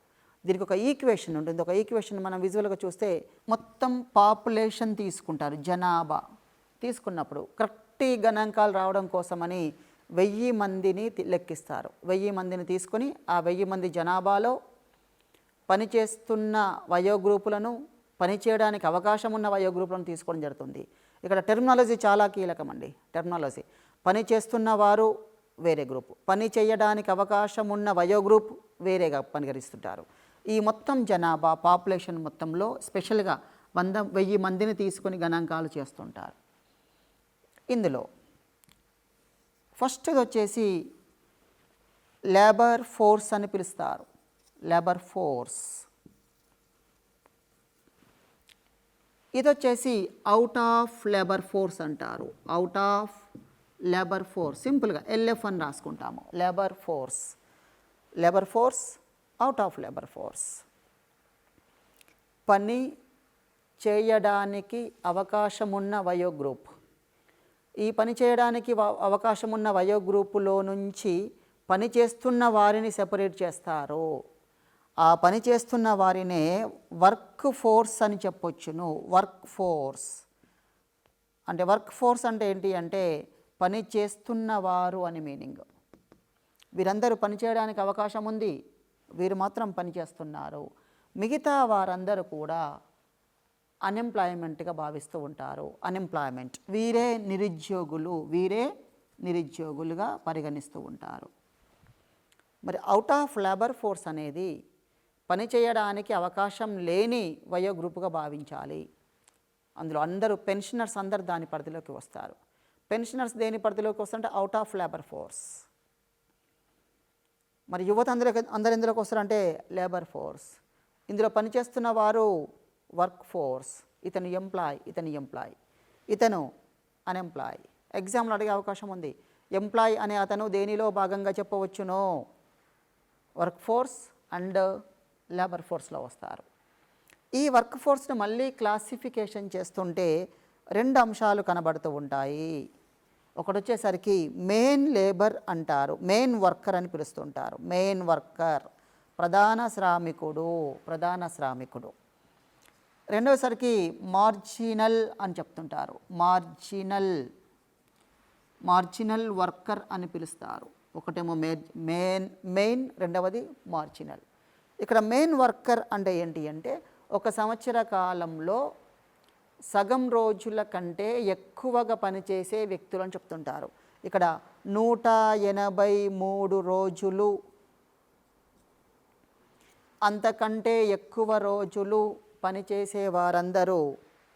దీనికి ఒక ఈక్వేషన్ ఉంటుంది. ఒక ఈక్వేషన్ మనం విజువల్గా చూస్తే మొత్తం పాపులేషన్ తీసుకుంటారు, జనాభా తీసుకున్నప్పుడు కరెక్ట్ గణాంకాలు రావడం కోసమని 1000 మందిని లెక్కిస్తారు. 1000 మందిని తీసుకొని ఆ 1000 మంది జనాభాలో పనిచేస్తున్న వయోగ్రూపులను, పనిచేయడానికి అవకాశం ఉన్న వయోగ్రూపులను తీసుకోవడం జరుగుతుంది. ఇక్కడ టెర్మినాలజీ చాలా కీలకమండి. టెర్మినాలజీ పని చేస్తున్న వారు వేరే గ్రూపు, పని చేయడానికి అవకాశం ఉన్న వయోగ్రూప్ వేరేగా పరిగణిస్తుంటారు. ఈ మొత్తం జనాభా పాపులేషన్ మొత్తంలో స్పెషల్గా 1000 మందిని తీసుకొని గణాంకాలు చేస్తుంటారు. ఇందులో ఫస్ట్ది వచ్చేసి లేబర్ ఫోర్స్ అని పిలుస్తారు. లేబర్ ఫోర్స్ ఇది వచ్చేసి అవుట్ ఆఫ్ లేబర్ ఫోర్స్ అంటారు. అవుట్ ఆఫ్ లేబర్ ఫోర్స్ సింపుల్గా LF అని రాసుకుంటాము. Labour force, labour force, out of labour force. పని చేయడానికి అవకాశం ఉన్న వయో గ్రూప్. ఈ పని చేయడానికి అవకాశం ఉన్న వయో గ్రూపులో నుంచి పని చేస్తున్న వారిని సెపరేట్ చేస్తారు. ఆ పని చేస్తున్న వారినే వర్క్ ఫోర్స్ అని చెప్పొచ్చును. వర్క్ ఫోర్స్ అంటే, వర్క్ ఫోర్స్ అంటే ఏంటి అంటే పని చేస్తున్న వారు అని మీనింగ్. వీరందరూ పని చేయడానికి అవకాశం ఉంది, వీరు మాత్రం పని చేస్తున్నారు. మిగతా వారందరూ కూడా అన్ఎంప్లాయ్మెంట్గా భావిస్తూ ఉంటారు. అన్ఎంప్లాయ్మెంట్, వీరే నిరుద్యోగులు, వీరే నిరుద్యోగులుగా పరిగణిస్తూ ఉంటారు. మరి అవుట్ ఆఫ్ లేబర్ ఫోర్స్ అనేది పని చేయడానికి అవకాశం లేని వయో గ్రూపుగా భావించాలి. అందులో అందరూ పెన్షనర్స్ అందరు దాని పరిధిలోకి వస్తారు. పెన్షనర్స్ దేని పరిధిలోకి వస్తారంటే అవుట్ ఆఫ్ లేబర్ ఫోర్స్. మరి యువత అందరు ఎందులోకి వస్తారంటే లేబర్ ఫోర్స్. ఇందులో పనిచేస్తున్న వారు వర్క్ ఫోర్స్. ఇతను ఎంప్లాయ్, ఇతను ఎంప్లాయ్, ఇతను అన్ఎంప్లాయ్. ఎగ్జామ్లో అడిగే అవకాశం ఉంది. ఎంప్లాయ్ అనే అతను దేనిలో భాగంగా చెప్పవచ్చునో వర్క్ ఫోర్స్ అండ్ లేబర్ ఫోర్స్లో వస్తారు. ఈ వర్క్ ఫోర్స్ను మళ్ళీ క్లాసిఫికేషన్ చేస్తుంటే 2 అంశాలు కనబడుతూ ఉంటాయి. ఒకటి వచ్చేసరికి మెయిన్ లేబర్ అంటారు, మెయిన్ వర్కర్ అని పిలుస్తుంటారు. మెయిన్ వర్కర్ ప్రధాన శ్రామికుడు, ప్రధాన శ్రామికుడు. రెండవసరికి మార్జినల్ అని చెప్తుంటారు. మార్జినల్ వర్కర్ అని పిలుస్తారు. ఒకటేమో మెయిన్, రెండవది మార్జినల్. ఇక్కడ మెయిన్ వర్కర్ అంటే ఏంటి అంటే ఒక సంవత్సర కాలంలో సగం రోజుల కంటే ఎక్కువగా పనిచేసే వ్యక్తులు అని చెప్తుంటారు. ఇక్కడ 183 రోజులు అంతకంటే ఎక్కువ రోజులు పనిచేసే వారందరూ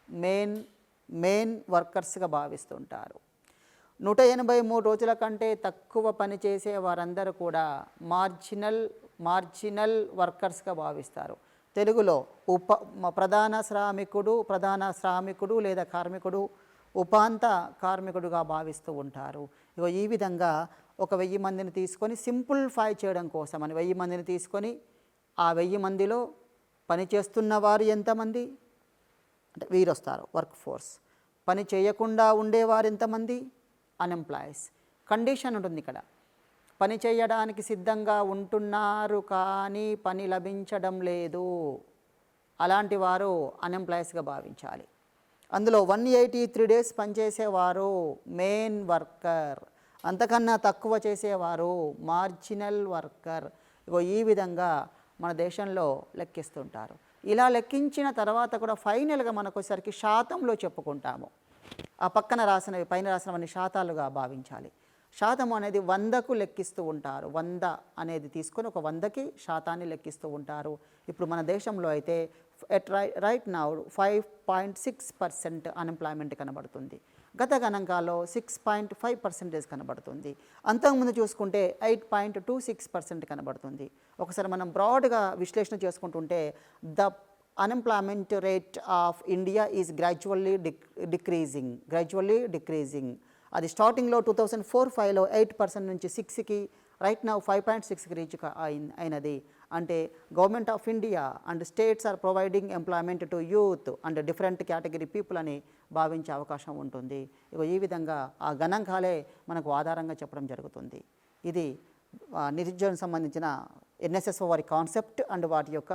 మెయిన్ వర్కర్స్గా భావిస్తుంటారు. 183 రోజుల కంటే తక్కువ పనిచేసే వారందరూ కూడా మార్జినల్ వర్కర్స్గా భావిస్తారు. తెలుగులో ప్రధాన శ్రామికుడు లేదా కార్మికుడు, ఉపాంత కార్మికుడుగా భావిస్తూ ఉంటారు. ఈ విధంగా ఒక 1000 మందిని తీసుకొని సింప్లిఫై చేయడం కోసం అని 1000 మందిని తీసుకొని ఆ 1000 మందిలో పనిచేస్తున్న వారు ఎంతమంది అంటే వీరు వస్తారు వర్క్ ఫోర్స్. పని చేయకుండా ఉండేవారు ఎంతమంది అన్ఎంప్లాయీస్. కండిషన్ ఉంటుంది ఇక్కడ, పని చేయడానికి సిద్ధంగా ఉంటున్నారు కానీ పని లభించడం లేదు, అలాంటి వారు అన్ఎంప్లాయీస్గా భావించాలి. అందులో 183 డేస్ పనిచేసేవారు మెయిన్ వర్కర్, అంతకన్నా తక్కువ చేసేవారు మార్జినల్ వర్కర్. ఈ విధంగా మన దేశంలో లెక్కిస్తుంటారు. ఇలా లెక్కించిన తర్వాత కూడా ఫైనల్గా మనకు వచ్చేసరికి శాతంలో చెప్పుకుంటాము. ఆ పక్కన రాసినవి పైన రాసినవన్నీ శాతాలుగా భావించాలి. శాతం అనేది 100కు లెక్కిస్తూ ఉంటారు. 100 అనేది తీసుకొని ఒక 100కి శాతాన్ని లెక్కిస్తూ ఉంటారు. ఇప్పుడు మన దేశంలో అయితే రైట్ నౌ 5.6% అన్ఎంప్లాయ్మెంట్ కనబడుతుంది. గత గణాంకాల్లో 6.5% కనబడుతుంది. అంతకుముందు చూసుకుంటే 8.26% కనబడుతుంది. ఒకసారి మనం బ్రాడ్గా విశ్లేషణ చేసుకుంటుంటే the unemployment rate of India is gradually decreasing. అది స్టార్టింగ్లో 2004-05లో 8% నుంచి 6కి రైట్ నౌ 5.6కి రీచ్ అయినది. అంటే government of India and states are providing employment to youth and different category people అని భావించే అవకాశం ఉంటుంది. ఈ విధంగా ఆ గణాంకాలే మనకు ఆధారంగా చెప్పడం జరుగుతుంది. ఇది నిరుద్యోగం సంబంధించిన ఎన్ఎస్ఎస్ వారి కాన్సెప్ట్ అండ్ వాటి యొక్క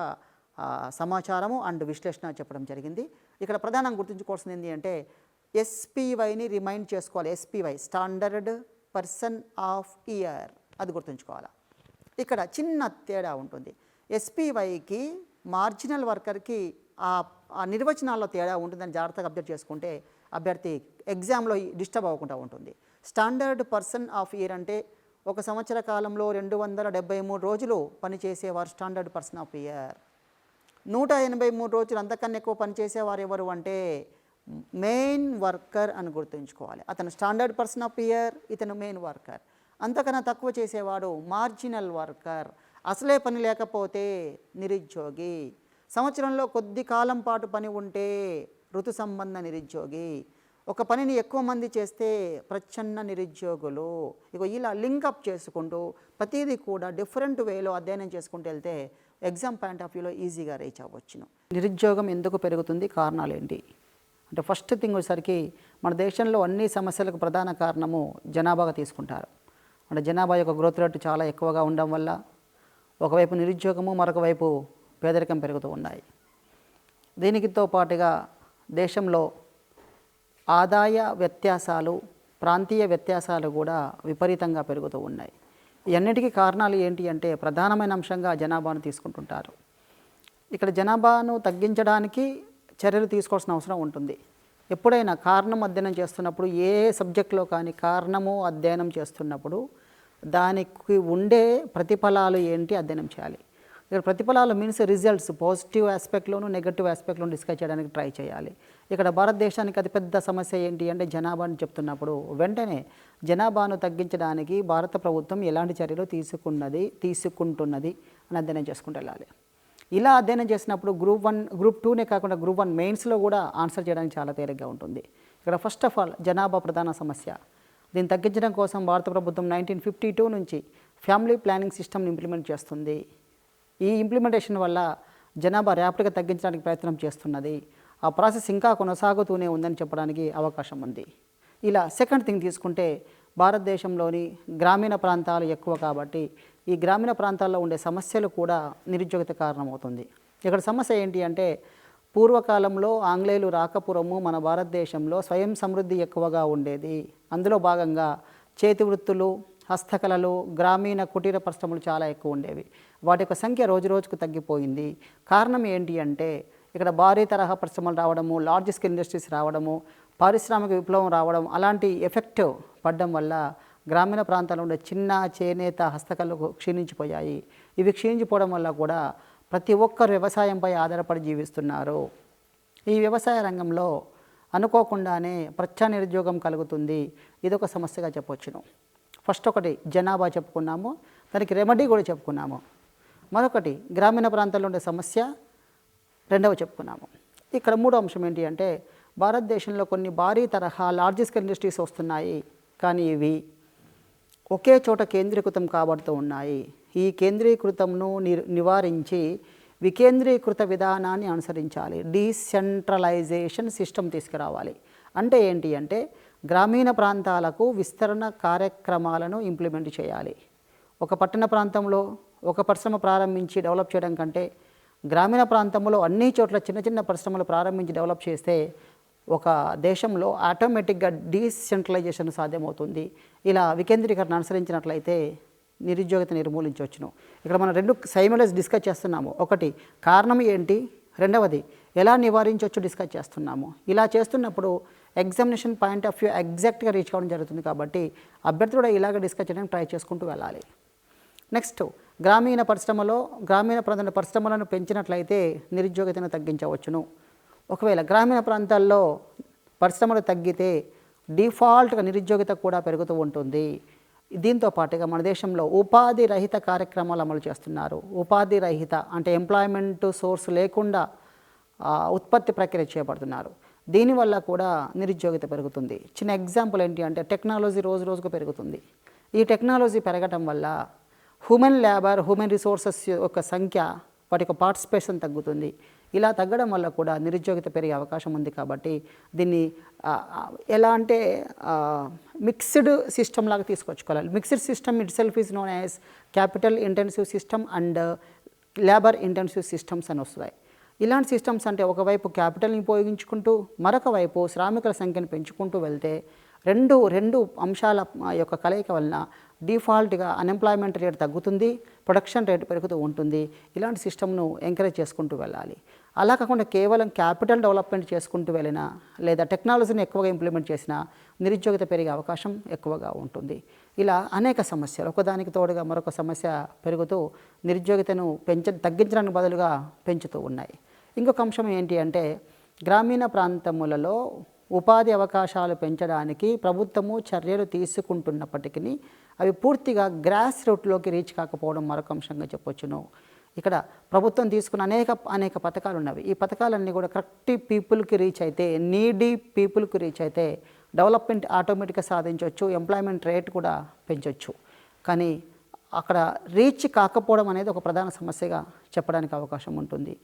సమాచారము అండ్ విశ్లేషణ చెప్పడం జరిగింది. ఇక్కడ ప్రధానంగా గుర్తుంచుకోవాల్సింది ఏంటి అంటే ఎస్పీవైని రిమైండ్ చేసుకోవాలి. SPY standard person of year, అది గుర్తుంచుకోవాలి. ఇక్కడ చిన్న తేడా ఉంటుంది. ఎస్పీవైకి మార్జినల్ వర్కర్కి ఆ నిర్వచనాల్లో తేడా ఉంటుందని జాగ్రత్తగా అబ్జర్వ్ చేసుకుంటే అభ్యర్థి ఎగ్జామ్లో డిస్టర్బ్ అవ్వకుండా ఉంటుంది. స్టాండర్డ్ పర్సన్ ఆఫ్ ఇయర్ అంటే ఒక సంవత్సర కాలంలో 273 రోజులు పనిచేసేవారు స్టాండర్డ్ పర్సన్ ఆఫ్ ఇయర్. 183 రోజులు అంతకన్నా ఎక్కువ పనిచేసేవారు ఎవరు అంటే మెయిన్ వర్కర్ అని గుర్తుంచుకోవాలి. అతను స్టాండర్డ్ పర్సన్ ఆఫ్ ఇయర్, ఇతను మెయిన్ వర్కర్. అంతకన్నా తక్కువ చేసేవాడు మార్జినల్ వర్కర్, అసలే పని లేకపోతే నిరుద్యోగి, సంవత్సరంలో కొద్ది కాలం పాటు పని ఉంటే ఋతు సంబంధ నిరుద్యోగి, ఒక పనిని ఎక్కువ మంది చేస్తే ప్రచ్ఛన్న నిరుద్యోగులు. ఇక ఇలా లింకప్ చేసుకుంటూ ప్రతిదీ కూడా డిఫరెంట్ వేలో అధ్యయనం చేసుకుంటూ వెళ్తే ఎగ్జామ్ పాయింట్ ఆఫ్ వ్యూలో ఈజీగా రీచ్ అవ్వచ్చును. నిరుద్యోగం ఎందుకు పెరుగుతుంది, కారణాలు ఏంటి అంటే ఫస్ట్ థింగ్ వచ్చేసరికి మన దేశంలో అన్ని సమస్యలకు ప్రధాన కారణము జనాభాగా తీసుకుంటారు. అంటే జనాభా యొక్క గ్రోత్ రేటు చాలా ఎక్కువగా ఉండడం వల్ల ఒకవైపు నిరుద్యోగము, మరొక వైపు పేదరికం పెరుగుతూ ఉన్నాయి. దీనికితో పాటుగా దేశంలో ఆదాయ వ్యత్యాసాలు, ప్రాంతీయ వ్యత్యాసాలు కూడా విపరీతంగా పెరుగుతూ ఉన్నాయి. ఈ అన్నిటికీ కారణాలు ఏంటి అంటే ప్రధానమైన అంశంగా జనాభాను తీసుకుంటుంటారు. ఇక్కడ జనాభాను తగ్గించడానికి చర్యలు తీసుకోవాల్సిన అవసరం ఉంటుంది. ఎప్పుడైనా కారణం అధ్యయనం చేస్తున్నప్పుడు, ఏ సబ్జెక్టులో కానీ కారణము అధ్యయనం చేస్తున్నప్పుడు దానికి ఉండే ప్రతిఫలాలు ఏంటి అధ్యయనం చేయాలి. ఇక్కడ ప్రతిఫలాలు మీన్స్ రిజల్ట్స్ పాజిటివ్ ఆస్పెక్ట్లోను నెగటివ్ ఆస్పెక్ట్లోను డిస్కస్ చేయడానికి ట్రై చేయాలి. ఇక్కడ భారతదేశానికి అతిపెద్ద సమస్య ఏంటి అంటే జనాభాను చెప్తున్నప్పుడు వెంటనే జనాభాను తగ్గించడానికి భారత ప్రభుత్వం ఎలాంటి చర్యలు తీసుకుంటున్నది అని అధ్యయనం చేసుకుంటూ వెళ్ళాలి. ఇలా అధ్యయనం చేసినప్పుడు గ్రూప్ 1, గ్రూప్ 2నే కాకుండా గ్రూప్ 1 మెయిన్స్లో కూడా ఆన్సర్ చేయడానికి చాలా తేలిగ్గా ఉంటుంది. ఇక్కడ ఫస్ట్ ఆఫ్ ఆల్ జనాభా ప్రధాన సమస్య. దీన్ని తగ్గించడం కోసం భారత ప్రభుత్వం 1952 నుంచి ఫ్యామిలీ ప్లానింగ్ సిస్టమ్ని ఇంప్లిమెంట్ చేస్తుంది. ఈ ఇంప్లిమెంటేషన్ వల్ల జనాభా ర్యాపిడ్గా తగ్గించడానికి ప్రయత్నం చేస్తున్నది. ఆ ప్రాసెస్ ఇంకా కొనసాగుతూనే ఉందని చెప్పడానికి అవకాశం ఉంది. ఇలా సెకండ్ థింగ్ తీసుకుంటే భారతదేశంలోని గ్రామీణ ప్రాంతాలు ఎక్కువ కాబట్టి ఈ గ్రామీణ ప్రాంతాల్లో ఉండే సమస్యలు కూడా నిరుద్యోగత కారణమవుతుంది. ఇక్కడ సమస్య ఏంటి అంటే పూర్వకాలంలో ఆంగ్లేయులు రాకపురము మన భారతదేశంలో స్వయం సమృద్ధి ఎక్కువగా ఉండేది. అందులో భాగంగా చేతి వృత్తులు, హస్తకళలు, గ్రామీణ కుటీర పరిశ్రమలు చాలా ఎక్కువ ఉండేవి. వాటి యొక్క సంఖ్య రోజు రోజుకు తగ్గిపోయింది. కారణం ఏంటి అంటే ఇక్కడ భారీ తరహా పరిశ్రమలు రావడము, లార్జ్ స్కేల్ ఇండస్ట్రీస్ రావడము, పారిశ్రామిక విప్లవం రావడం, అలాంటి ఎఫెక్ట్ పడడం వల్ల గ్రామీణ ప్రాంతాల్లో ఉండే చిన్న చేనేత హస్తకళలు క్షీణించిపోయాయి. ఇవి క్షీణించిపోవడం వల్ల కూడా ప్రతి ఒక్కరు వ్యవసాయంపై ఆధారపడి జీవిస్తున్నారు. ఈ వ్యవసాయ రంగంలో అనుకోకుండానే ప్రత్యక్ష నిరుద్యోగం కలుగుతుంది. ఇదొక సమస్యగా చెప్పవచ్చును. ఫస్ట్ ఒకటి జనాభా చెప్పుకున్నాము, దానికి రెమెడీ కూడా చెప్పుకున్నాము. మరొకటి గ్రామీణ ప్రాంతాల్లో ఉండే సమస్య రెండవ చెప్పుకున్నాము. ఇక్కడ మూడో అంశం ఏంటి అంటే భారతదేశంలో కొన్ని భారీ తరహా లార్జ్ స్కేల్ ఇండస్ట్రీస్ వస్తున్నాయి, కానీ ఇవి ఒకే చోట కేంద్రీకృతం కాబడుతూ ఉన్నాయి. ఈ కేంద్రీకృతంను నివారించి వికేంద్రీకృత విధానాన్ని అనుసరించాలి. డీసెంట్రలైజేషన్ సిస్టమ్ తీసుకురావాలి. అంటే ఏంటి అంటే గ్రామీణ ప్రాంతాలకు విస్తరణ కార్యక్రమాలను ఇంప్లిమెంట్ చేయాలి. ఒక పట్టణ ప్రాంతంలో ఒక పరిశ్రమ ప్రారంభించి డెవలప్ చేయడం కంటే గ్రామీణ ప్రాంతంలో అన్ని చోట్ల చిన్న చిన్న పరిశ్రమలు ప్రారంభించి డెవలప్ చేస్తే ఒక దేశంలో ఆటోమేటిక్గా డీసెంట్రలైజేషన్ సాధ్యమవుతుంది. ఇలా వికేంద్రీకరణ అనుసరించినట్లయితే నిరుద్యోగత నిర్మూలించవచ్చును. ఇక్కడ మనం రెండు సైమల్టేనియస్ డిస్కస్ చేస్తున్నాము. ఒకటి కారణం ఏంటి, రెండవది ఎలా నివారించవచ్చు డిస్కస్ చేస్తున్నాము. ఇలా చేస్తున్నప్పుడు ఎగ్జామినేషన్ పాయింట్ ఆఫ్ వ్యూ ఎగ్జాక్ట్గా రీచ్ కావడం జరుగుతుంది. కాబట్టి అభ్యర్థి కూడా ఇలాగ డిస్కస్ చేయడానికి ట్రై చేసుకుంటూ వెళ్ళాలి. నెక్స్ట్ గ్రామీణ ప్రాంత పరిశ్రమలను పెంచినట్లయితే నిరుద్యోగతను తగ్గించవచ్చును. ఒకవేళ గ్రామీణ ప్రాంతాల్లో పరిశ్రమలు తగ్గితే డిఫాల్ట్గా నిరుద్యోగిత కూడా పెరుగుతూ ఉంటుంది. దీంతో పాటుగా మన దేశంలో ఉపాధి రహిత కార్యక్రమాలు అమలు చేస్తున్నారు. ఉపాధి రహిత అంటే ఎంప్లాయ్మెంట్ సోర్స్ లేకుండా ఉత్పత్తి ప్రక్రియ చేపడుతున్నారు. దీనివల్ల కూడా నిరుద్యోగిత పెరుగుతుంది. చిన్న ఎగ్జాంపుల్ ఏంటి అంటే టెక్నాలజీ రోజు రోజుకు పెరుగుతుంది. ఈ టెక్నాలజీ పెరగటం వల్ల హ్యూమన్ రిసోర్సెస్ యొక్క సంఖ్య, వాటి యొక్క పార్టిసిపేషన్ తగ్గుతుంది. ఇలా తగ్గడం వల్ల కూడా నిరుద్యోగిత పెరిగే అవకాశం ఉంది. కాబట్టి దీన్ని ఎలా అంటే మిక్స్డ్ సిస్టమ్ లాగా తీసుకొచ్చుకోవాలి. Mixed system itself is known as capital intensive system and labour intensive systems అని వస్తాయి. ఇలాంటి సిస్టమ్స్ అంటే ఒకవైపు క్యాపిటల్ని ఉపయోగించుకుంటూ మరొక వైపు శ్రామికుల సంఖ్యను పెంచుకుంటూ వెళ్తే రెండు అంశాల యొక్క కలయిక వలన డిఫాల్ట్గా అన్ఎంప్లాయ్మెంట్ రేట్ తగ్గుతుంది, ప్రొడక్షన్ రేట్ పెరుగుతూ ఉంటుంది. ఇలాంటి సిస్టమ్ను ఎంకరేజ్ చేసుకుంటూ వెళ్ళాలి. అలా కాకుండా కేవలం క్యాపిటల్ డెవలప్మెంట్ చేసుకుంటూ వెళ్ళినా లేదా టెక్నాలజీని ఎక్కువగా ఇంప్లిమెంట్ చేసినా నిరుద్యోగిత పెరిగే అవకాశం ఎక్కువగా ఉంటుంది. ఇలా అనేక సమస్యలు ఒకదానికి తోడుగా మరొక సమస్య పెరుగుతూ నిరుద్యోగితను తగ్గించడానికి బదులుగా పెంచుతూ ఉన్నాయి. ఇంకొక అంశం ఏంటి అంటే గ్రామీణ ప్రాంతములలో ఉపాధి అవకాశాలు పెంచడానికి ప్రభుత్వము చర్యలు తీసుకుంటున్నప్పటికీ అవి పూర్తిగా గ్రాస్ రూట్లోకి రీచ్ కాకపోవడం మరొక అంశంగా చెప్పొచ్చును. ఇక్కడ ప్రభుత్వం తీసుకున్న అనేక పథకాలు ఉన్నవి. ఈ పథకాలన్నీ కూడా కరెక్ట్ పీపుల్కి రీచ్ అయితే, నీడీ పీపుల్కి రీచ్ అయితే డెవలప్మెంట్ ఆటోమేటిక్గా సాధించవచ్చు, ఎంప్లాయ్మెంట్ రేట్ కూడా పెంచవచ్చు. కానీ అక్కడ రీచ్ కాకపోవడం అనేది ఒక ప్రధాన సమస్యగా చెప్పడానికి అవకాశం ఉంటుంది.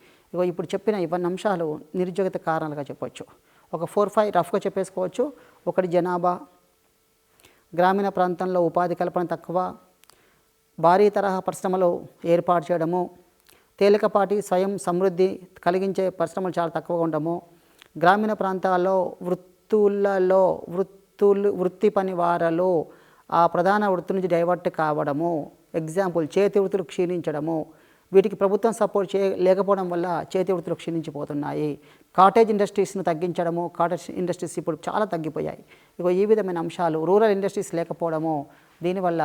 ఇప్పుడు చెప్పిన ఇవన్నీ అంశాలు నిరుద్యోగిత కారణాలుగా చెప్పవచ్చు. ఒక 4-5 రఫ్గా చెప్పేసుకోవచ్చు. ఒకటి జనాభా, గ్రామీణ ప్రాంతంలో ఉపాధి కల్పన తక్కువ, భారీ తరహా పరిశ్రమలు ఏర్పాటు చేయడము, తేలికపాటి స్వయం సమృద్ధి కలిగించే పరిశ్రమలు చాలా తక్కువగా ఉండడము, గ్రామీణ ప్రాంతాల్లో వృత్తి పని వారలు ఆ ప్రధాన వృత్తి నుంచి డైవర్ట్ కావడము, ఎగ్జాంపుల్ చేతి వృత్తులు క్షీణించడము, వీటికి ప్రభుత్వం సపోర్ట్ లేకపోవడం వల్ల చేతి వృత్తులు క్షీణించిపోతున్నాయి. కాటేజ్ ఇండస్ట్రీస్ను తగ్గించడము, కాటేజ్ ఇండస్ట్రీస్ ఇప్పుడు చాలా తగ్గిపోయాయి. ఈ విధమైన అంశాలు, రూరల్ ఇండస్ట్రీస్ లేకపోవడము, దీనివల్ల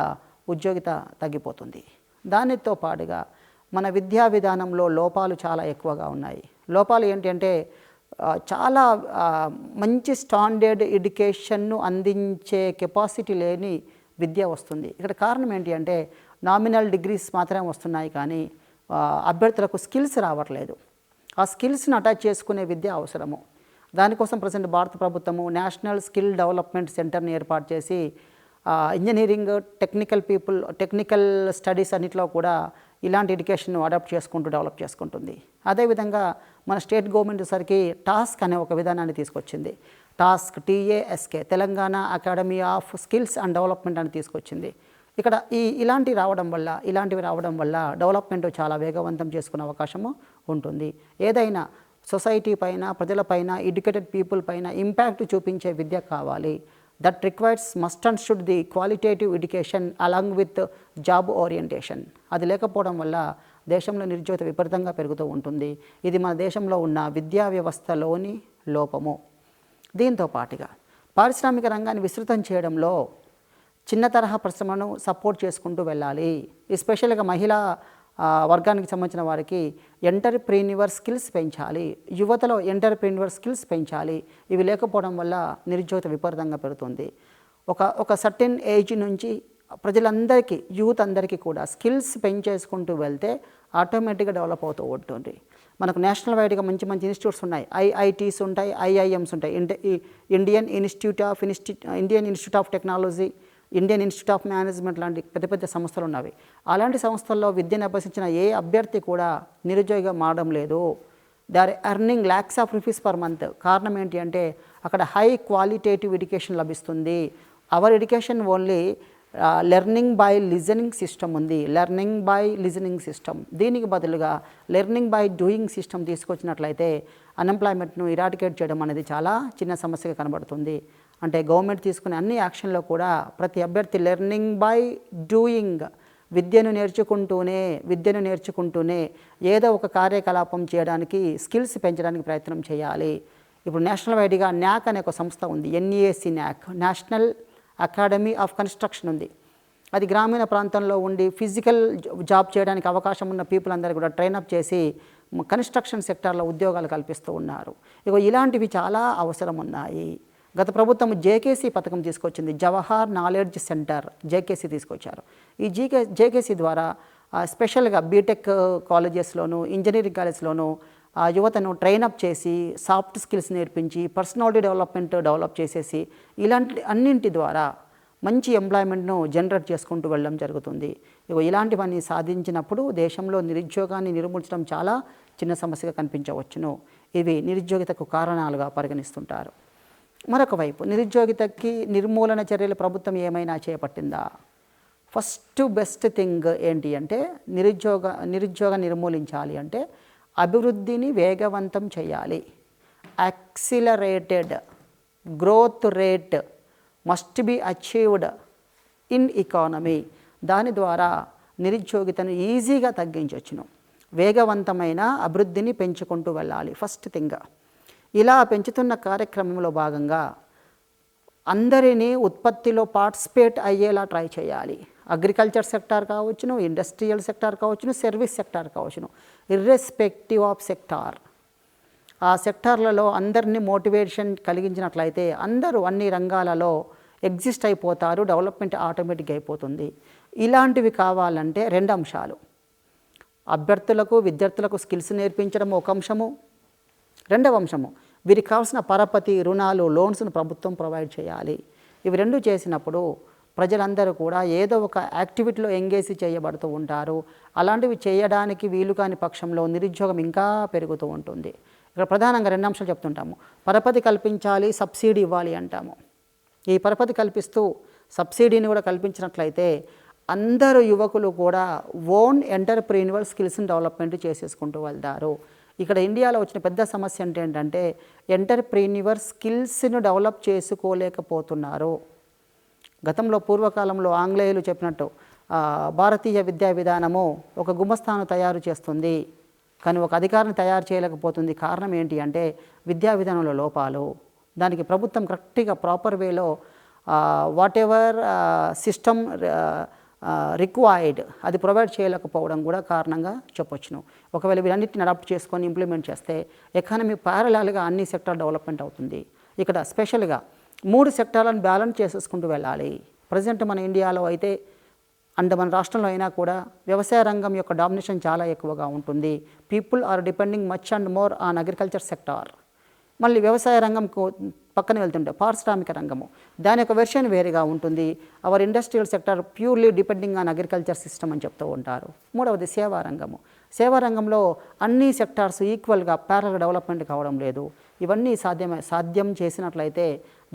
ఉద్యోగిత తగ్గిపోతుంది. దానితో పాటుగా మన విద్యా విధానంలో లోపాలు చాలా ఎక్కువగా ఉన్నాయి. లోపాలు ఏంటంటే చాలా మంచి స్టాండర్డ్ ఎడ్యుకేషన్ను అందించే కెపాసిటీ లేని విద్య వస్తుంది. ఇక్కడ కారణం ఏంటి అంటే నామినల్ డిగ్రీస్ మాత్రమే వస్తున్నాయి, కానీ అభ్యర్థులకు స్కిల్స్ రావట్లేదు. ఆ స్కిల్స్ని అటాచ్ చేసుకునే విద్య అవసరము. దానికోసం ప్రజెంట్ భారత ప్రభుత్వము నేషనల్ స్కిల్ డెవలప్మెంట్ సెంటర్ని ఏర్పాటు చేసి ఇంజనీరింగ్, టెక్నికల్ స్టడీస్ అన్నింటిలో కూడా ఇలాంటి ఎడ్యుకేషన్ అడాప్ట్ చేసుకుంటూ డెవలప్ చేసుకుంటుంది. అదేవిధంగా మన స్టేట్ గవర్నమెంట్ సరికి టాస్క్ అనే ఒక విధానాన్ని తీసుకొచ్చింది. TASK Telangana academy of skills and development అని తీసుకొచ్చింది. ఇక్కడ ఇలాంటివి రావడం వల్ల డెవలప్మెంట్ చాలా వేగవంతం చేసుకునే అవకాశము ఉంటుంది. ఏదైనా సొసైటీ పైన, ప్రజలపైన, ఎడ్యుకేటెడ్ పీపుల్ పైన ఇంపాక్ట్ చూపించే విద్య కావాలి. That requires must and should the qualitative education along with job orientation. అది లేకపోవడం వల్ల దేశంలో నిరుద్యోగిత విపరీతంగా పెరుగుతూ ఉంటుంది. ఇది మన దేశంలో ఉన్న విద్యా వ్యవస్థలోని లోపము. దీంతో పాటుగా పారిశ్రామిక రంగాన్ని విస్తృతం చేయడంలో చిన్న తరహా పరిశ్రమను సపోర్ట్ చేసుకుంటూ వెళ్ళాలి. ఎస్పెషల్గా మహిళా వర్గానికి సంబంధించిన వారికి ఎంటర్ప్రీన్యూర్ స్కిల్స్ పెంచాలి. యువతలో ఎంటర్ప్రీన్యూర్ స్కిల్స్ పెంచాలి. ఇవి లేకపోవడం వల్ల నిరుద్యోగిత విపరీతంగా పెరుగుతుంది. ఒక సర్టెన్ ఏజ్ నుంచి ప్రజలందరికీ, యూత్ అందరికీ కూడా స్కిల్స్ పెంచేసుకుంటూ వెళ్తే ఆటోమేటిక్గా డెవలప్ అవుతూ ఉంటుంది. మనకు నేషనల్ వైడ్గా మంచి ఇన్స్టిట్యూట్స్ ఉన్నాయి. IITs ఉంటాయి, IIMs ఉంటాయి. Indian institute of technology, Indian institute of management లాంటి పెద్ద సంస్థలు ఉన్నవి. అలాంటి సంస్థల్లో విద్యను అభ్యసించిన ఏ అభ్యర్థి కూడా నిరుద్యోగిగా మారడం లేదు. They are earning lakhs of rupees per month. కారణం ఏంటి అంటే అక్కడ హై క్వాలిటేటివ్ ఎడ్యుకేషన్ లభిస్తుంది. Our education only learning by listening system ఉంది. దీనికి బదులుగా లెర్నింగ్ బై డూయింగ్ సిస్టమ్ తీసుకొచ్చినట్లయితే అన్ఎంప్లాయ్మెంట్ను ఇరాడికేట్ చేయడం అనేది చాలా చిన్న సమస్యగా కనబడుతుంది. అంటే గవర్నమెంట్ తీసుకునే అన్ని యాక్షన్లో కూడా ప్రతి అభ్యర్థి లెర్నింగ్ బై డూయింగ్, విద్యను నేర్చుకుంటూనే ఏదో ఒక కార్యకలాపం చేయడానికి, స్కిల్స్ పెంచడానికి ప్రయత్నం చేయాలి. ఇప్పుడు నేషనల్ వైడ్గా NAC అనే ఒక సంస్థ ఉంది. NAC national academy of construction ఉంది. అది గ్రామీణ ప్రాంతంలో ఉండి ఫిజికల్ జాబ్ చేయడానికి అవకాశం ఉన్న పీపుల్ అందరూ కూడా ట్రైనప్ చేసి కన్స్ట్రక్షన్ సెక్టార్లో ఉద్యోగాలు కల్పిస్తూ ఉన్నారు. ఇలాంటివి చాలా అవసరం ఉన్నాయి. గత ప్రభుత్వం JKC పథకం తీసుకొచ్చింది. జవహర్ నాలెడ్జ్ సెంటర్ JKC తీసుకొచ్చారు. ఈ JKC ద్వారా స్పెషల్గా బీటెక్ కాలేజెస్లోను, ఇంజనీరింగ్ కాలేజ్లోను యువతను ట్రైనప్ చేసి సాఫ్ట్ స్కిల్స్ నేర్పించి పర్సనాలిటీ డెవలప్ చేసేసి ఇలాంటి అన్నింటి ద్వారా మంచి ఎంప్లాయ్మెంట్ను జనరేట్ చేసుకుంటూ వెళ్ళడం జరుగుతుంది. ఇలాంటివన్నీ సాధించినప్పుడు దేశంలో నిరుద్యోగాన్ని నిర్మూలించడం చాలా చిన్న సమస్యగా కనిపించవచ్చును. ఇవి నిరుద్యోగితకు కారణాలుగా పరిగణిస్తుంటారు. మరొక వైపు నిరుద్యోగితకి నిర్మూలన చర్యలు ప్రభుత్వం ఏమైనా చేపట్టిందా? ఫస్ట్ బెస్ట్ థింగ్ ఏంటి అంటే నిరుద్యోగ నిర్మూలించాలి అంటే అభివృద్ధిని వేగవంతం చేయాలి. Accelerated growth rate must be achieved in economy. దాని ద్వారా నిరుద్యోగితను ఈజీగా తగ్గించవచ్చును. వేగవంతమైన అభివృద్ధిని పెంచుకుంటూ వెళ్ళాలి ఫస్ట్ థింగ్. ఇలా పెంచుతున్న కార్యక్రమంలో భాగంగా అందరినీ ఉత్పత్తిలో పార్టిసిపేట్ అయ్యేలా ట్రై చేయాలి. అగ్రికల్చర్ సెక్టార్ కావచ్చును, ఇండస్ట్రియల్ సెక్టార్ కావచ్చును, సర్వీస్ సెక్టార్ కావచ్చును, ఇర్రెస్పెక్టివ్ ఆఫ్ సెక్టార్. ఆ సెక్టార్లలో అందరినీ మోటివేషన్ కలిగించినట్లయితే అందరూ అన్ని రంగాలలో ఎగ్జిస్ట్ అయిపోతారు, డెవలప్మెంట్ ఆటోమేటిక్గా అయిపోతుంది. ఇలాంటివి కావాలంటే 2 అంశాలు. అభ్యర్థులకు విద్యార్థులకు స్కిల్స్ నేర్పించడం ఒక అంశము. 2వ అంశము వీరికి కావాల్సిన పరపతి రుణాలు లోన్స్ను ప్రభుత్వం ప్రొవైడ్ చేయాలి. ఇవి 2 చేసినప్పుడు ప్రజలందరూ కూడా ఏదో ఒక యాక్టివిటీలో ఎంగేజ్ చేయబడుతూ ఉంటారు. అలాంటివి చేయడానికి వీలు కాని పక్షంలో నిరుద్యోగం ఇంకా పెరుగుతూ ఉంటుంది. ఇక్కడ ప్రధానంగా 2 అంశాలు చెప్తుంటాము. పరపతి కల్పించాలి, సబ్సిడీ ఇవ్వాలి అంటాము. ఈ పరపతి కల్పిస్తూ సబ్సిడీని కూడా కల్పించినట్లయితే అందరూ యువకులు కూడా ఓన్ ఎంటర్ప్రీన్యూర్ స్కిల్స్ని డెవలప్మెంట్ చేసేసుకుంటూ వెళ్తారు. ఇక్కడ ఇండియాలో వచ్చిన పెద్ద సమస్య ఏంటంటే ఎంటర్ప్రీన్యూర్ స్కిల్స్ను డెవలప్ చేసుకోలేకపోతున్నారు. గతంలో పూర్వకాలంలో ఆంగ్లేయులు చెప్పినట్టు భారతీయ విద్యా విధానము ఒక గుమస్తాను తయారు చేస్తుంది, కానీ ఒక అధికారిని తయారు చేయలేకపోతుంది. కారణం ఏంటి అంటే విద్యా విధానంలో లోపాలు. దానికి ప్రభుత్వం కరెక్ట్గా ప్రాపర్ వేలో వాట్ ఎవర్ సిస్టమ్ రిక్వైర్డ్ అది ప్రొవైడ్ చేయలేకపోవడం కూడా కారణంగా చెప్పొచ్చును. ఒకవేళ వీటన్నిటిని అడాప్ట్ చేసుకొని ఇంప్లిమెంట్ చేస్తే ఎకానమీ ప్యారలల్గా అన్ని సెక్టార్ డెవలప్మెంట్ అవుతుంది. ఇక్కడ స్పెషల్గా 3 సెక్టార్లను బ్యాలెన్స్ చేసేసుకుంటూ వెళ్ళాలి. ప్రజెంట్ మన ఇండియాలో అయితే అండ్ మన రాష్ట్రంలో అయినా కూడా వ్యవసాయ రంగం యొక్క డామినేషన్ చాలా ఎక్కువగా ఉంటుంది. People are depending much and more on agriculture sector. మళ్ళీ వ్యవసాయ రంగంకు పక్కన వెళ్తుంటే పారిశ్రామిక రంగము దాని యొక్క వెర్షన్ వేరేగా ఉంటుంది. Our industrial sector purely depending on agriculture system అని చెప్తూ ఉంటారు. 3వది సేవా రంగము. సేవా రంగంలో అన్ని సెక్టార్స్ ఈక్వల్గా ప్యారల్ డెవలప్మెంట్ కావడం లేదు. ఇవన్నీ సాధ్యం చేసినట్లయితే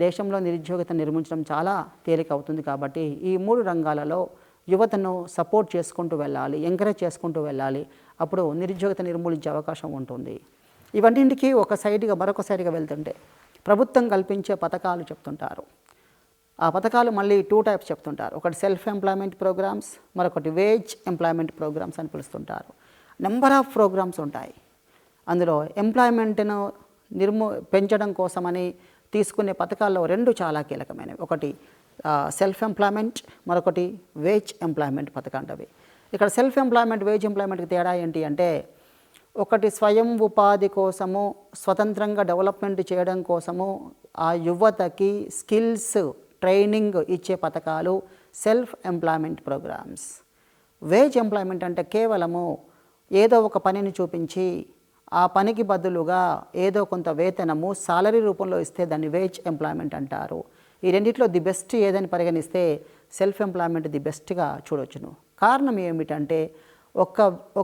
దేశంలో నిరుద్యోగిత నిర్మించడం చాలా తేలిక అవుతుంది. కాబట్టి ఈ 3 రంగాలలో యువతను సపోర్ట్ చేసుకుంటూ వెళ్ళాలి, ఎంకరేజ్ చేసుకుంటూ వెళ్ళాలి. అప్పుడు నిరుద్యోగిత నిర్మూలించే అవకాశం ఉంటుంది. ఇవన్నింటికి మరొక సైడ్గా వెళ్తుంటే ప్రభుత్వం కల్పించే పథకాలు చెప్తుంటారు. ఆ పథకాలు మళ్ళీ 2 టైప్స్ చెప్తుంటారు. ఒకటి సెల్ఫ్ ఎంప్లాయ్మెంట్ ప్రోగ్రామ్స్, మరొకటి వేజ్ ఎంప్లాయ్మెంట్ ప్రోగ్రామ్స్ అని పిలుస్తుంటారు. నెంబర్ ఆఫ్ ప్రోగ్రామ్స్ ఉంటాయి. అందులో ఎంప్లాయ్మెంట్ను పెంచడం కోసమని తీసుకునే పథకాల్లో 2 చాలా కీలకమైనవి. ఒకటి సెల్ఫ్ ఎంప్లాయ్మెంట్, మరొకటి వేజ్ ఎంప్లాయ్మెంట్ పథకాలు. ఇక్కడ సెల్ఫ్ ఎంప్లాయ్మెంట్ వేజ్ ఎంప్లాయ్మెంట్కి తేడా ఏంటి అంటే ఒకటి స్వయం ఉపాధి కోసము స్వతంత్రంగా డెవలప్మెంట్ చేయడం కోసము ఆ యువతకి స్కిల్స్ ట్రైనింగ్ ఇచ్చే పథకాలు self employment programmes. Wage employment అంటే కేవలము ఏదో ఒక పనిని చూపించి ఆ పనికి బదులుగా ఏదో కొంత వేతనము సాలరీ రూపంలో ఇస్తే దాన్ని వేజ్ ఎంప్లాయ్మెంట్ అంటారు. ఈ రెండిట్లో ది బెస్ట్ ఏదని పరిగణిస్తే సెల్ఫ్ ఎంప్లాయ్మెంట్ ది బెస్ట్గా చూడొచ్చును. కారణం ఏమిటంటే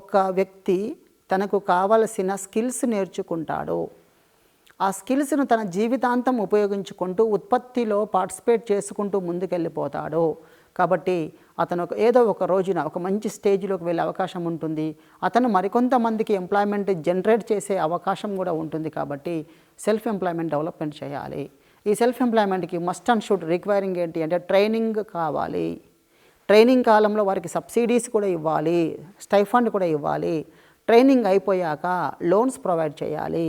ఒక వ్యక్తి తనకు కావలసిన స్కిల్స్ నేర్చుకుంటాడు. ఆ స్కిల్స్ను తన జీవితాంతం ఉపయోగించుకుంటూ ఉత్పత్తిలో పార్టిసిపేట్ చేసుకుంటూ ముందుకెళ్ళిపోతాడు. కాబట్టి అతను ఏదో ఒక రోజున ఒక మంచి స్టేజ్లోకి వెళ్ళే అవకాశం ఉంటుంది. అతను మరికొంతమందికి ఎంప్లాయ్మెంట్ జనరేట్ చేసే అవకాశం కూడా ఉంటుంది. కాబట్టి సెల్ఫ్ ఎంప్లాయ్మెంట్ డెవలప్మెంట్ చేయాలి. ఈ సెల్ఫ్ ఎంప్లాయ్మెంట్కి మస్ట్ అండ్ షుడ్ రిక్వైరింగ్ ఏంటి అంటే ట్రైనింగ్ కావాలి. ట్రైనింగ్ కాలంలో వారికి సబ్సిడీస్ కూడా ఇవ్వాలి, స్టైఫండ్ కూడా ఇవ్వాలి. ట్రైనింగ్ అయిపోయాక లోన్స్ ప్రొవైడ్ చేయాలి.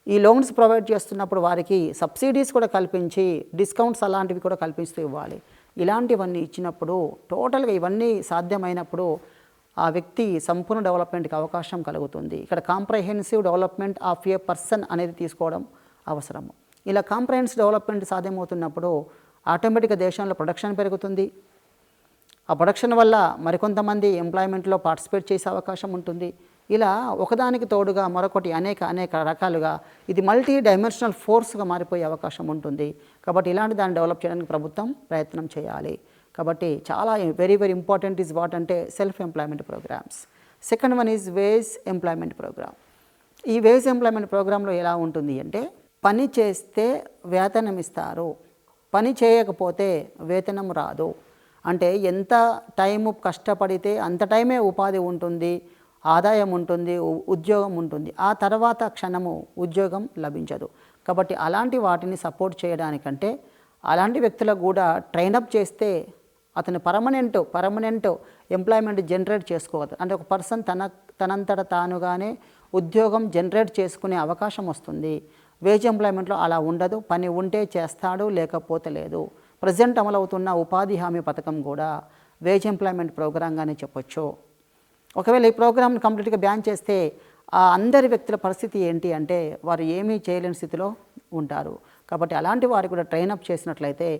ఈ లోన్స్ ప్రొవైడ్ చేస్తున్నప్పుడు వారికి సబ్సిడీస్ కూడా కల్పించి డిస్కౌంట్స్ అలాంటివి కూడా కల్పిస్తూ ఇవ్వాలి. ఇలాంటివన్నీ ఇచ్చినప్పుడు టోటల్గా ఇవన్నీ సాధ్యమైనప్పుడు ఆ వ్యక్తి సంపూర్ణ డెవలప్మెంట్కి అవకాశం కలుగుతుంది. ఇక్కడ comprehensive development of A person అనేది తీసుకోవడం అవసరము. ఇలా కాంప్రహెన్సివ్ డెవలప్మెంట్ సాధ్యమవుతున్నప్పుడు ఆటోమేటిక్గా దేశంలో ప్రొడక్షన్ పెరుగుతుంది. ఆ ప్రొడక్షన్ వల్ల మరికొంతమంది ఎంప్లాయ్మెంట్లో పార్టిసిపేట్ చేసే అవకాశం ఉంటుంది. ఇలా ఒకదానికి తోడుగా మరొకటి అనేక రకాలుగా ఇది మల్టీ డైమెన్షనల్ ఫోర్స్గా మారిపోయే అవకాశం ఉంటుంది. కాబట్టి ఇలాంటి దాన్ని డెవలప్ చేయడానికి ప్రభుత్వం ప్రయత్నం చేయాలి. కాబట్టి చాలా వెరీ ఇంపార్టెంట్ ఈజ్ వాట్ అంటే self employment programmes. Second one is wage employment programme. ఈ వేజ్ ఎంప్లాయ్మెంట్ ప్రోగ్రాంలో ఎలా ఉంటుంది అంటే పని చేస్తే వేతనం ఇస్తారు, పని చేయకపోతే వేతనం రాదు. అంటే ఎంత టైము కష్టపడితే అంత టైమే ఉపాధి ఉంటుంది, ఆదాయం ఉంటుంది, ఉద్యోగం ఉంటుంది. ఆ తర్వాత క్షణము ఉద్యోగం లభించదు. కాబట్టి అలాంటి వాటిని సపోర్ట్ చేయడానికంటే అలాంటి వ్యక్తులకు కూడా ట్రైనప్ చేస్తే అతను పర్మనెంట్ ఎంప్లాయ్మెంట్ జనరేట్ చేసుకోవద్దు. అంటే ఒక పర్సన్ తనంతట తానుగానే ఉద్యోగం జనరేట్ చేసుకునే అవకాశం వస్తుంది. వేజ్ ఎంప్లాయ్మెంట్లో అలా ఉండదు. పని ఉంటే చేస్తాడు, లేకపోతే లేదు. ప్రజెంట్ అమలవుతున్న ఉపాధి హామీ పథకం కూడా వేజ్ ఎంప్లాయ్మెంట్ ప్రోగ్రాంగానే చెప్పొచ్చు. ఒకవేళ ఈ ప్రోగ్రామ్ని కంప్లీట్గా బ్యాన్ చేస్తే ఆ అందరి వ్యక్తుల పరిస్థితి ఏంటి అంటే వారు ఏమీ చేయలేని స్థితిలో ఉంటారు. కాబట్టి అలాంటి వారు కూడా ట్రైనప్ చేసినట్లయితే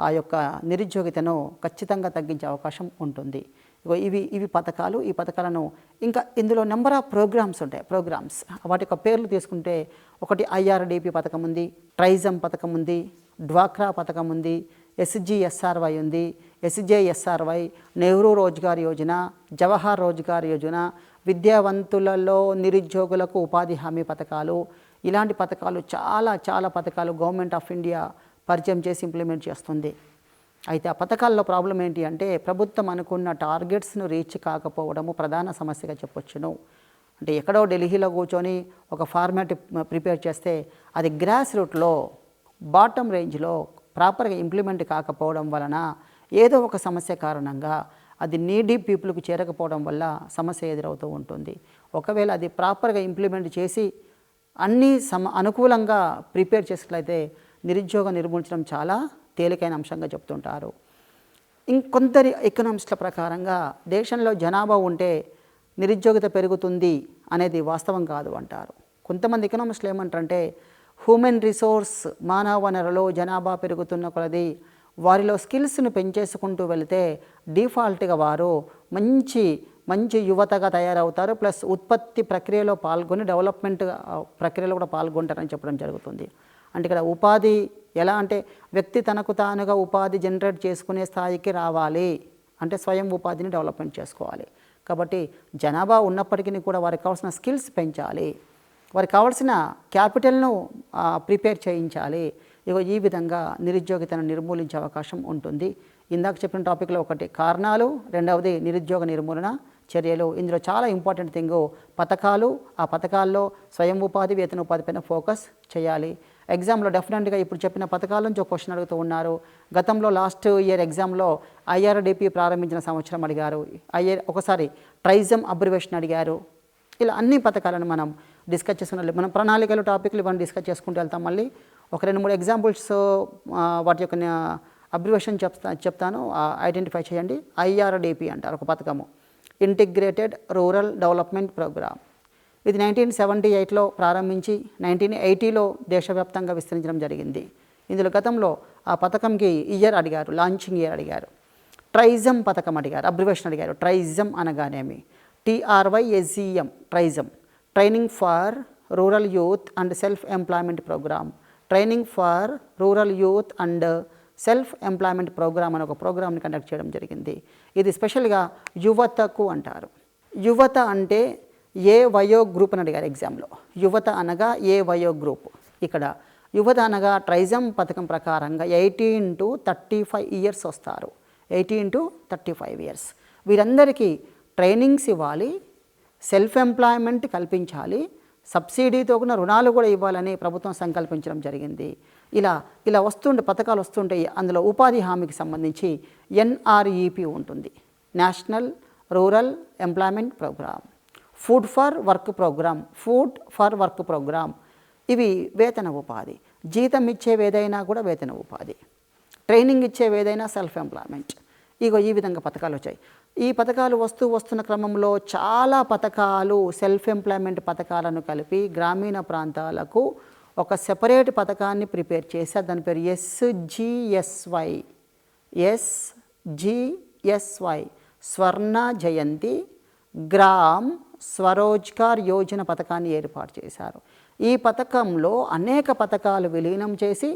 ఆ యొక్క నిరుద్యోగితను ఖచ్చితంగా తగ్గించే అవకాశం ఉంటుంది. ఇవి పథకాలు. ఈ పథకాలను ఇంకా ఇందులో నెంబర్ ఆఫ్ ప్రోగ్రామ్స్ ఉంటాయి. వాటి యొక్క పేర్లు తీసుకుంటే ఒకటి IRDP పథకం ఉంది, ట్రైజమ్ పథకం ఉంది, డ్వాక్రా పథకం ఉంది, SGSRY ఉంది, SJSRY, నెహ్రూ రోజ్గార్ యోజన, జవహర్ రోజ్గార్ యోజన, విద్యావంతులలో నిరుద్యోగులకు ఉపాధి హామీ పథకాలు. ఇలాంటి పథకాలు చాలా పథకాలు గవర్నమెంట్ ఆఫ్ ఇండియా పరిచయం చేసి ఇంప్లిమెంట్ చేస్తుంది. అయితే ఆ పథకాల్లో ప్రాబ్లం ఏంటి అంటే ప్రభుత్వం అనుకున్న టార్గెట్స్ను రీచ్ కాకపోవడము ప్రధాన సమస్యగా చెప్పొచ్చును. అంటే ఎక్కడో ఢిల్లీలో కూర్చొని ఒక ఫార్మాట్ ప్రిపేర్ చేస్తే అది గ్రాస్ రూట్లో బాటమ్ రేంజ్లో ప్రాపర్గా ఇంప్లిమెంట్ కాకపోవడం వలన ఏదో ఒక సమస్య కారణంగా అది నీడీ పీపుల్కి చేరకపోవడం వల్ల సమస్య ఎదురవుతూ ఉంటుంది. ఒకవేళ అది ప్రాపర్గా ఇంప్లిమెంట్ చేసి అన్నీ అనుకూలంగా ప్రిపేర్ చేసినట్లయితే నిరుద్యోగం నిర్మూలించడం చాలా తేలికైన అంశంగా చెప్తుంటారు. ఇంకొందరి ఎకనామిస్ట్ల ప్రకారంగా దేశంలో జనాభా ఉంటే నిరుద్యోగిత పెరుగుతుంది అనేది వాస్తవం కాదు అంటారు. కొంతమంది ఎకనామిస్టులు ఏమంటారంటే హ్యూమన్ రిసోర్స్ మానవ వనరులో జనాభా పెరుగుతున్న కొలది వారిలో స్కిల్స్ను పెంచేసుకుంటూ వెళితే డిఫాల్ట్గా వారు మంచి యువతగా తయారవుతారు. ప్లస్ ఉత్పత్తి ప్రక్రియలో పాల్గొని డెవలప్మెంట్ ప్రక్రియలో కూడా పాల్గొంటారని చెప్పడం జరుగుతుంది. అంటే ఇక్కడ ఉపాధి ఎలా అంటే వ్యక్తి తనకు తానుగా ఉపాధి జనరేట్ చేసుకునే స్థాయికి రావాలి అంటే స్వయం ఉపాధిని డెవలప్మెంట్ చేసుకోవాలి. కాబట్టి జనాభా ఉన్నప్పటికీ కూడా వారికి కావాల్సిన స్కిల్స్ పెంచాలి, వారికి కావాల్సిన క్యాపిటల్ను ప్రిపేర్ చేయించాలి. ఈ విధంగా నిరుద్యోగితను నిర్మూలించే అవకాశం ఉంటుంది. ఇందాక చెప్పిన టాపిక్లో ఒకటి కారణాలు, రెండవది నిరుద్యోగ నిర్మూలన చర్యలు. ఇందులో చాలా ఇంపార్టెంట్ థింగ్ పథకాలు. ఆ పథకాల్లో స్వయం ఉపాధి, వేతన ఉపాధి పైన ఫోకస్ చేయాలి. ఎగ్జామ్లో డెఫినెట్గా ఇప్పుడు చెప్పిన పథకాల నుంచి ఒక క్వశ్చన్ అడుగుతూ ఉన్నారు. గతంలో లాస్ట్ ఇయర్ ఎగ్జామ్లో IRDP ప్రారంభించిన సంవత్సరం అడిగారు, ఒకసారి ట్రైజమ్ అబ్రివేషన్ అడిగారు. ఇలా అన్ని పథకాలను మనం డిస్కస్ చేసుకున్న మనం ప్రణాళికలు టాపిక్లు ఇవన్నీ డిస్కస్ చేసుకుంటూ వెళ్తాం. మళ్ళీ ఒక 2-3 ఎగ్జాంపుల్స్ వాటి యొక్క అబ్రివేషన్ చెప్తాను, ఐడెంటిఫై చేయండి. IRDP అంటారు ఒక పథకము, ఇంటిగ్రేటెడ్ రూరల్ డెవలప్మెంట్ ప్రోగ్రామ్. ఇది 1978లో ప్రారంభించి 1980లో దేశవ్యాప్తంగా విస్తరించడం జరిగింది. ఇందులో గతంలో ఆ పథకంకి ఇయర్ అడిగారు, లాంచింగ్ ఇయర్ అడిగారు. ట్రైజమ్ పథకం అడిగారు, అబ్రివేషన్ అడిగారు. ట్రైజమ్ అనగానేమి TRYSEM, TRYSEM, training for rural youth and self employment programme. Training for rural youth and self employment programme అని ఒక ప్రోగ్రామ్ని కండక్ట్ చేయడం జరిగింది. ఇది స్పెషల్గా యువతకు అంటారు. యువత అంటే ఏ వయో గ్రూప్ అని అడిగారు ఎగ్జామ్లో. యువత అనగా ఏ వయో గ్రూప్. ఇక్కడ యువత అనగా ట్రైజమ్ పథకం ప్రకారంగా 18 to 35 ఇయర్స్ వస్తారు. 18 to 35 ఇయర్స్ వీరందరికీ ట్రైనింగ్స్ ఇవ్వాలి, సెల్ఫ్ ఎంప్లాయ్మెంట్ కల్పించాలి, సబ్సిడీతో కూడా రుణాలు కూడా ఇవ్వాలని ప్రభుత్వం సంకల్పించడం జరిగింది. ఇలా పథకాలు వస్తుంటాయి. అందులో ఉపాధి హామీకి సంబంధించి NREP ఉంటుంది, national rural employment programme. Food for work programme. ఇవి వేతన ఉపాధి. జీతం ఇచ్చేవేదైనా కూడా వేతన ఉపాధి, ట్రైనింగ్ ఇచ్చేవేదైనా సెల్ఫ్ ఎంప్లాయ్మెంట్. ఈ విధంగా పథకాలు వచ్చాయి. ఈ పథకాలు వస్తున్న క్రమంలో చాలా పథకాలు సెల్ఫ్ ఎంప్లాయ్మెంట్ పథకాలను కలిపి గ్రామీణ ప్రాంతాలకు ఒక సెపరేట్ పథకాన్ని ప్రిపేర్ చేశారు. దాని పేరు SGSY, స్వర్ణ జయంతి గ్రామ్ స్వరోజ్గార్ యోజన పథకాన్ని ఏర్పాటు చేశారు. ఈ పథకంలో అనేక పథకాలు విలీనం చేసి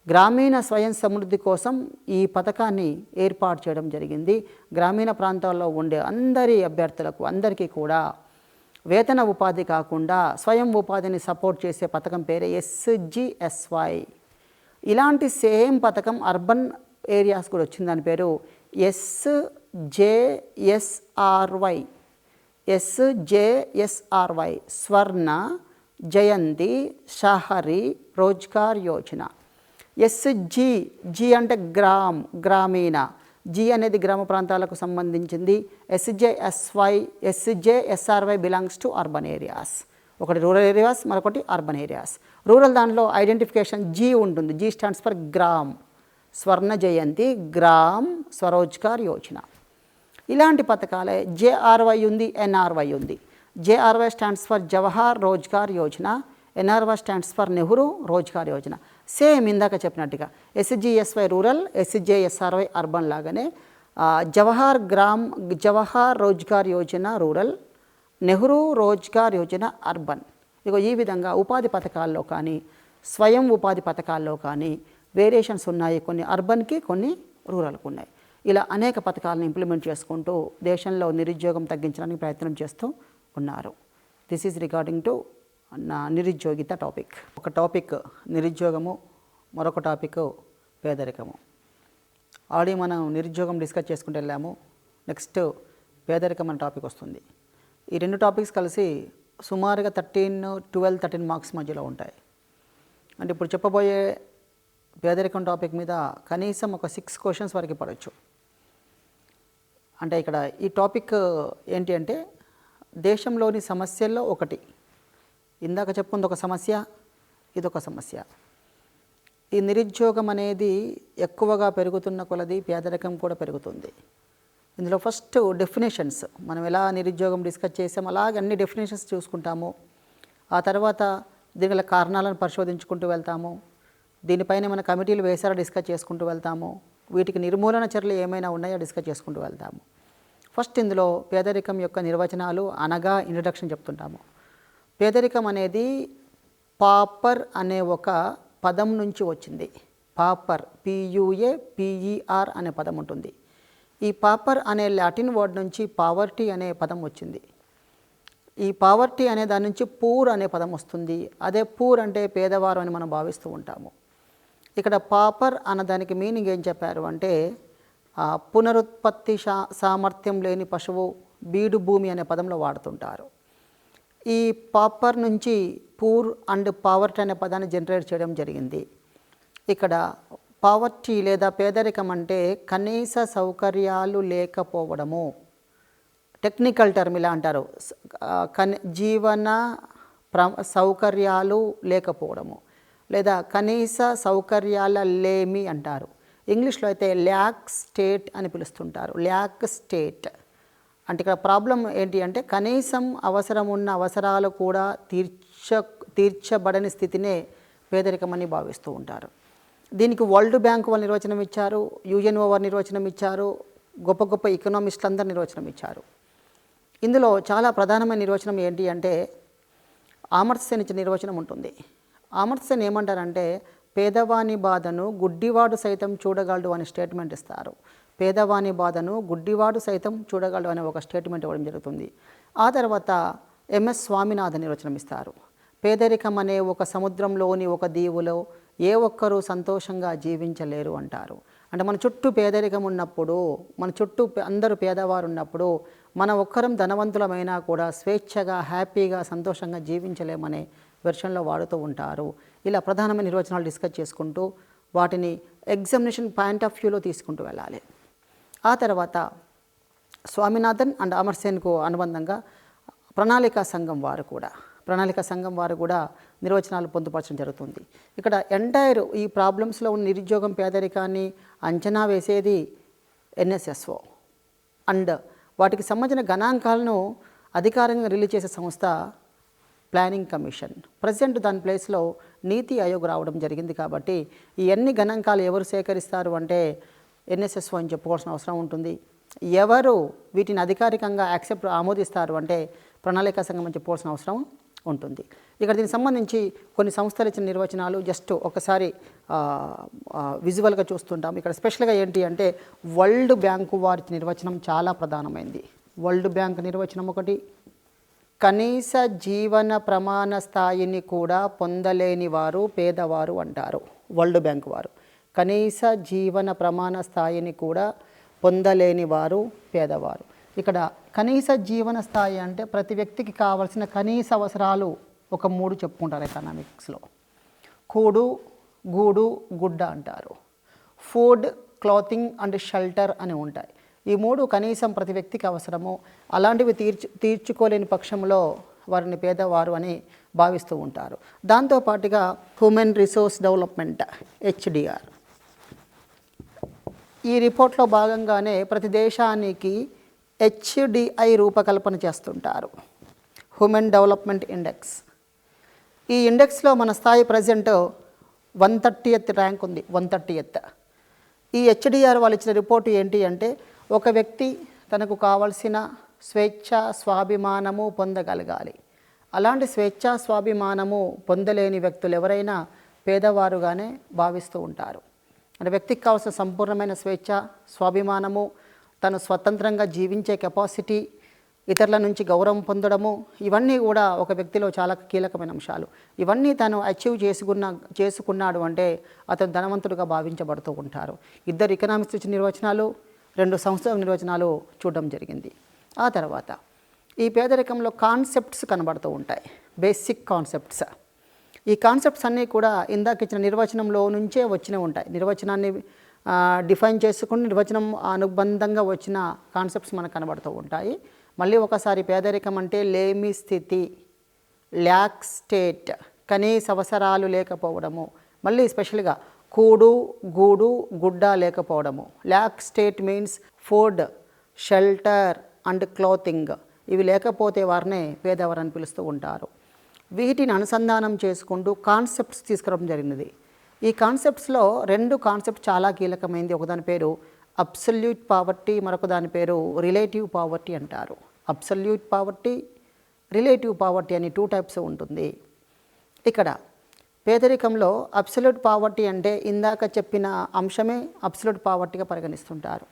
గ్రామీణ స్వయం సమృద్ధి కోసం ఈ పథకాన్ని ఏర్పాటు చేయడం జరిగింది. గ్రామీణ ప్రాంతాల్లో ఉండే అందరి అభ్యర్థులకు అందరికీ కూడా వేతన ఉపాధి కాకుండా స్వయం ఉపాధిని సపోర్ట్ చేసే పథకం పేరే SGSY. ఇలాంటి సేమ్ పథకం అర్బన్ ఏరియాస్ కూడా వచ్చింది. దాని పేరు SJSRY. SJSRY Swarna Jayanti Shahari Rozgar Yojana. G అంటే గ్రామీణ, జీ అనేది గ్రామ ప్రాంతాలకు సంబంధించింది. SJSRY belongs to urban areas. ఒకటి రూరల్ ఏరియాస్, మరొకటి అర్బన్ ఏరియాస్. రూరల్ దాంట్లో ఐడెంటిఫికేషన్ జీ ఉంటుంది. G stands for Gram. Swarna Jayanti, Gram Swarozgar Yojana. ఇలాంటి పథకాలే JRY ఉంది, NRY ఉంది. JRY stands for Jawahar Rozgar Yojana, NRY stands for Nehru Rozgar Yojana. Same ఇందాక చెప్పినట్టుగా SGSY రూరల్, SJSRY అర్బన్ లాగానే జవహర్ రోజ్గార్ యోజన రూరల్, నెహ్రూ రోజ్గార్ యోజన అర్బన్. ఇగో ఈ విధంగా ఉపాధి పథకాల్లో కానీ స్వయం ఉపాధి పథకాల్లో కానీ వేరియేషన్స్ ఉన్నాయి. కొన్ని అర్బన్కి, కొన్ని రూరల్కి ఉన్నాయి. ఇలా అనేక పథకాలను ఇంప్లిమెంట్ చేసుకుంటూ దేశంలో నిరుద్యోగం తగ్గించడానికి ప్రయత్నం చేస్తూ ఉన్నారు. దిస్ ఈజ్ రిగార్డింగ్ టు నిరుద్యోగిత టాపిక్. ఒక టాపిక్ నిరుద్యోగము, మరొక టాపిక్ పేదరికము. ఆల్రెడీ మనం నిరుద్యోగం డిస్కస్ చేసుకుంటూ వెళ్ళాము. నెక్స్ట్ పేదరికం అనే టాపిక్ వస్తుంది. ఈ రెండు టాపిక్స్ కలిసి సుమారుగా 13 మార్క్స్ మధ్యలో ఉంటాయి. అంటే ఇప్పుడు చెప్పబోయే పేదరికం టాపిక్ మీద కనీసం ఒక 6 క్వశ్చన్స్ వరకు పడవచ్చు. అంటే ఇక్కడ ఈ టాపిక్ ఏంటి అంటే దేశంలోని సమస్యల్లో ఒకటి. ఇందాక చెప్పుకుంది ఒక సమస్య, ఇదొక సమస్య. ఈ నిరుద్యోగం అనేది ఎక్కువగా పెరుగుతున్న కొలది పేదరికం కూడా పెరుగుతుంది. ఇందులో ఫస్ట్ డెఫినేషన్స్, మనం ఎలా నిరుద్యోగం డిస్కస్ చేసాము అలాగే అన్ని డెఫినేషన్స్ చూసుకుంటాము. ఆ తర్వాత దీని గల కారణాలను పరిశోధించుకుంటూ వెళ్తాము. దీనిపైన మన కమిటీలు వేసారా డిస్కస్ చేసుకుంటూ వెళ్తాము. వీటికి నిర్మూలన చర్యలు ఏమైనా ఉన్నాయో డిస్కస్ చేసుకుంటూ వెళ్తాము. ఫస్ట్ ఇందులో పేదరికం యొక్క నిర్వచనాలు అనగా ఇంట్రడక్షన్ చెప్తుంటాము. పేదరికం అనేది పాపర్ అనే ఒక పదం నుంచి వచ్చింది. పాపర్, PUAPER అనే పదం ఉంటుంది. ఈ పాపర్ అనే లాటిన్ వర్డ్ నుంచి పావర్టీ అనే పదం వచ్చింది. ఈ పావర్టీ అనే దాని నుంచి పూర్ అనే పదం వస్తుంది. అదే పూర్ అంటే పేదవారు అని మనం భావిస్తూ ఉంటాము. ఇక్కడ పాపర్ అన్న దానికి మీనింగ్ ఏం చెప్పారు అంటే పునరుత్పత్తి సామర్థ్యం లేని పశువు, బీడు భూమి అనే పదంలో వాడుతుంటారు. ఈ పాపర్ నుంచి పూర్ అండ్ పావర్టీ అనే పదాన్ని జనరేట్ చేయడం జరిగింది. ఇక్కడ పావర్టీ లేదా పేదరికం అంటే కనీస సౌకర్యాలు లేకపోవడము. టెక్నికల్ టర్మ్ ఇలా అంటారు, జీవన సౌకర్యాలు లేకపోవడము లేదా కనీస సౌకర్యాల లేమి అంటారు. ఇంగ్లీష్లో అయితే ల్యాక్ స్టేట్ అని పిలుస్తుంటారు. ల్యాక్ స్టేట్ అంటే ఇక్కడ ప్రాబ్లం ఏంటి అంటే కనీసం అవసరం ఉన్న అవసరాలు కూడా తీర్చబడని స్థితినే పేదరికం అని భావిస్తూ ఉంటారు. దీనికి వరల్డ్ బ్యాంక్ వాళ్ళు నిర్వచనం ఇచ్చారు, UN వారు నిర్వచనం ఇచ్చారు, గొప్ప గొప్ప ఎకనామిస్టులు అందరూ నిర్వచనం ఇచ్చారు. ఇందులో చాలా ప్రధానమైన నిర్వచనం ఏంటి అంటే ఆమర్త్యసేన్ ఇచ్చిన నిర్వచనం ఉంటుంది. ఆమర్త్యసేన్ ఏమంటారంటే పేదవాని బాధను గుడ్డివాడు సైతం చూడగలడు అనే స్టేట్మెంట్ ఇస్తారు. పేదవాని బాధను గుడ్డివాడు సైతం చూడగలడు అనే ఒక స్టేట్మెంట్ ఇవ్వడం జరుగుతుంది. ఆ తర్వాత MS స్వామినాథన్ నిర్వచనం ఇస్తారు. పేదరికం అనే ఒక సముద్రంలోని ఒక దీవులో ఏ ఒక్కరూ సంతోషంగా జీవించలేరు అంటారు. అంటే మన చుట్టూ పేదరికం ఉన్నప్పుడు, మన చుట్టూ అందరూ పేదవారు ఉన్నప్పుడు మన ఒక్కరం ధనవంతులమైనా కూడా స్వేచ్ఛగా, హ్యాపీగా, సంతోషంగా జీవించలేమనే వెర్షన్లో వాడుతూ ఉంటారు. ఇలా ప్రధానమైన నిర్వచనాలు డిస్కస్ చేసుకుంటూ వాటిని ఎగ్జామినేషన్ పాయింట్ ఆఫ్ వ్యూలో తీసుకుంటూ వెళ్ళాలి. ఆ తర్వాత స్వామినాథన్ అండ్ అమర్సేన్కు అనుబంధంగా ప్రణాళికా సంఘం వారు కూడా నిర్వచనాలు పొందుపరచడం జరుగుతుంది. ఇక్కడ ఎంటైర్ ఈ ప్రాబ్లమ్స్లో ఉన్న నిరుద్యోగం, పేదరికాన్ని అంచనా వేసేది NSSO అండ్ వాటికి సంబంధించిన గణాంకాలను అధికారికంగా రిలీజ్ చేసే సంస్థ ప్లానింగ్ కమిషన్. ప్రజెంట్ దాని ప్లేస్లో నీతి ఆయోగ్ రావడం జరిగింది. కాబట్టి ఈ అన్ని గణాంకాలు ఎవరు సేకరిస్తారు అంటే NSSO అని చెప్పుకోవాల్సిన అవసరం ఉంటుంది. ఎవరు వీటిని అధికారికంగా ఆమోదిస్తారు అంటే ప్రణాళికా సంఘం అని చెప్పవలసిన అవసరం ఉంటుంది. ఇక్కడ దీనికి సంబంధించి కొన్ని సంస్థలు ఇచ్చిన నిర్వచనాలు జస్ట్ ఒకసారి విజువల్గా చూస్తుంటాం. ఇక్కడ స్పెషల్గా ఏంటి అంటే వరల్డ్ బ్యాంకు వారి నిర్వచనం చాలా ప్రధానమైంది. వరల్డ్ బ్యాంక్ నిర్వచనం ఒకటి, కనీస జీవన ప్రమాణ స్థాయిని కూడా పొందలేని వారు పేదవారు అంటారు వరల్డ్ బ్యాంక్ వారు. కనీస జీవన ప్రమాణ స్థాయిని కూడా పొందలేని వారు పేదవారు. ఇక్కడ కనీస జీవన స్థాయి అంటే ప్రతి వ్యక్తికి కావాల్సిన కనీస అవసరాలు ఒక 3 చెప్పుకుంటారు ఎకనామిక్స్లో. కూడు, గూడు, గుడ్డ అంటారు. ఫుడ్, క్లాతింగ్ అండ్ షెల్టర్ అని ఉంటాయి. ఈ 3 కనీసం ప్రతి వ్యక్తికి అవసరము. అలాంటివి తీర్చుకోలేని పక్షంలో వారిని పేదవారు అని భావిస్తూ ఉంటారు. దాంతోపాటుగా హ్యూమన్ రిసోర్స్ డెవలప్మెంట్ HDR ఈ రిపోర్ట్లో భాగంగానే ప్రతి దేశానికి HDI రూపకల్పన చేస్తుంటారు, హ్యూమన్ డెవలప్మెంట్ ఇండెక్స్. ఈ ఇండెక్స్లో మన స్థాయి ప్రజెంట్ 130th ర్యాంక్ ఉంది. 130th. ఈ HDR వాళ్ళు ఇచ్చిన రిపోర్టు ఏంటి అంటే ఒక వ్యక్తి తనకు కావలసిన స్వేచ్ఛ స్వాభిమానము పొందగలగాలి. అలాంటి స్వేచ్ఛ స్వాభిమానము పొందలేని వ్యక్తులు ఎవరైనా పేదవారుగానే భావిస్తూ ఉంటారు. అంటే వ్యక్తికి కావాల్సిన సంపూర్ణమైన స్వేచ్ఛ స్వాభిమానము, తను స్వతంత్రంగా జీవించే కెపాసిటీ, ఇతరుల నుంచి గౌరవం పొందడము, ఇవన్నీ కూడా ఒక వ్యక్తిలో చాలా కీలకమైన అంశాలు. ఇవన్నీ తను అచీవ్ చేసుకున్నాడు అంటే అతను ధనవంతుడిగా భావించబడుతూ ఉంటారు. 2 ఎకనామిక్స్ ఇచ్చిన నిర్వచనాలు, 2 సంస్థల నిర్వచనాలు చూడడం జరిగింది. ఆ తర్వాత ఈ పేదరికంలో కాన్సెప్ట్స్ కనబడుతూ ఉంటాయి, బేసిక్ కాన్సెప్ట్స్. ఈ కాన్సెప్ట్స్ అన్నీ కూడా ఇందాక ఇచ్చిన నిర్వచనంలో నుంచే వచ్చినవి ఉంటాయి. నిర్వచనాన్ని డిఫైన్ చేసుకుని నిర్వచనం అనుబంధంగా వచ్చిన కాన్సెప్ట్స్ మనకు కనబడుతూ ఉంటాయి. మళ్ళీ ఒకసారి పేదరికం అంటే లేమి స్థితి, ల్యాక్ స్టేట్, కనీస అవసరాలు లేకపోవడము. మళ్ళీ స్పెషల్గా కూడు, గూడు, గుడ్డ లేకపోవడము. Lakh state means food, shelter and clothing. ఇవి లేకపోతే వారినే పేదవారు అని పిలుస్తూ ఉంటారు. వీటిని అనుసంధానం చేసుకుంటూ కాన్సెప్ట్స్ తీసుకురావడం జరిగినది. ఈ కాన్సెప్ట్స్లో 2 కాన్సెప్ట్ చాలా కీలకమైనది. ఒకదాని పేరు అబ్సల్యూట్ పావర్టీ, మరొక దాని పేరు రిలేటివ్ పావర్టీ అంటారు. అబ్సల్యూట్ పావర్టీ, రిలేటివ్ పావర్టీ అని 2 టైప్స్ ఉంటుంది. ఇక్కడ పేదరికంలో అబ్సల్యూట్ పావర్టీ అంటే ఇందాక చెప్పిన అంశమే అబ్సల్యూట్ పావర్టీగా పరిగణిస్తుంటారు.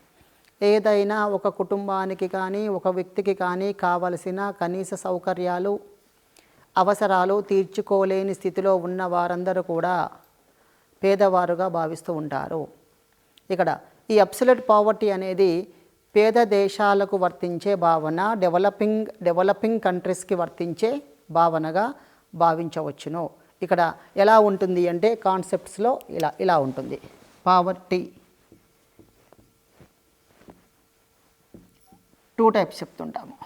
ఏదైనా ఒక కుటుంబానికి కానీ ఒక వ్యక్తికి కానీ కావలసిన కనీస సౌకర్యాలు అవసరాలు తీర్చుకోలేని స్థితిలో ఉన్న వారందరూ కూడా పేదవారుగా భావిస్తూ ఉంటారు. ఇక్కడ ఈ అబ్సల్యూట్ పావర్టీ అనేది పేద దేశాలకు వర్తించే భావన, డెవలపింగ్ కంట్రీస్కి వర్తించే భావనగా భావించవచ్చును. ఇక్కడ ఎలా ఉంటుంది అంటే కాన్సెప్ట్స్లో ఇలా ఉంటుంది. పావర్టీ 2 టైప్స్ చెప్తుంటాము.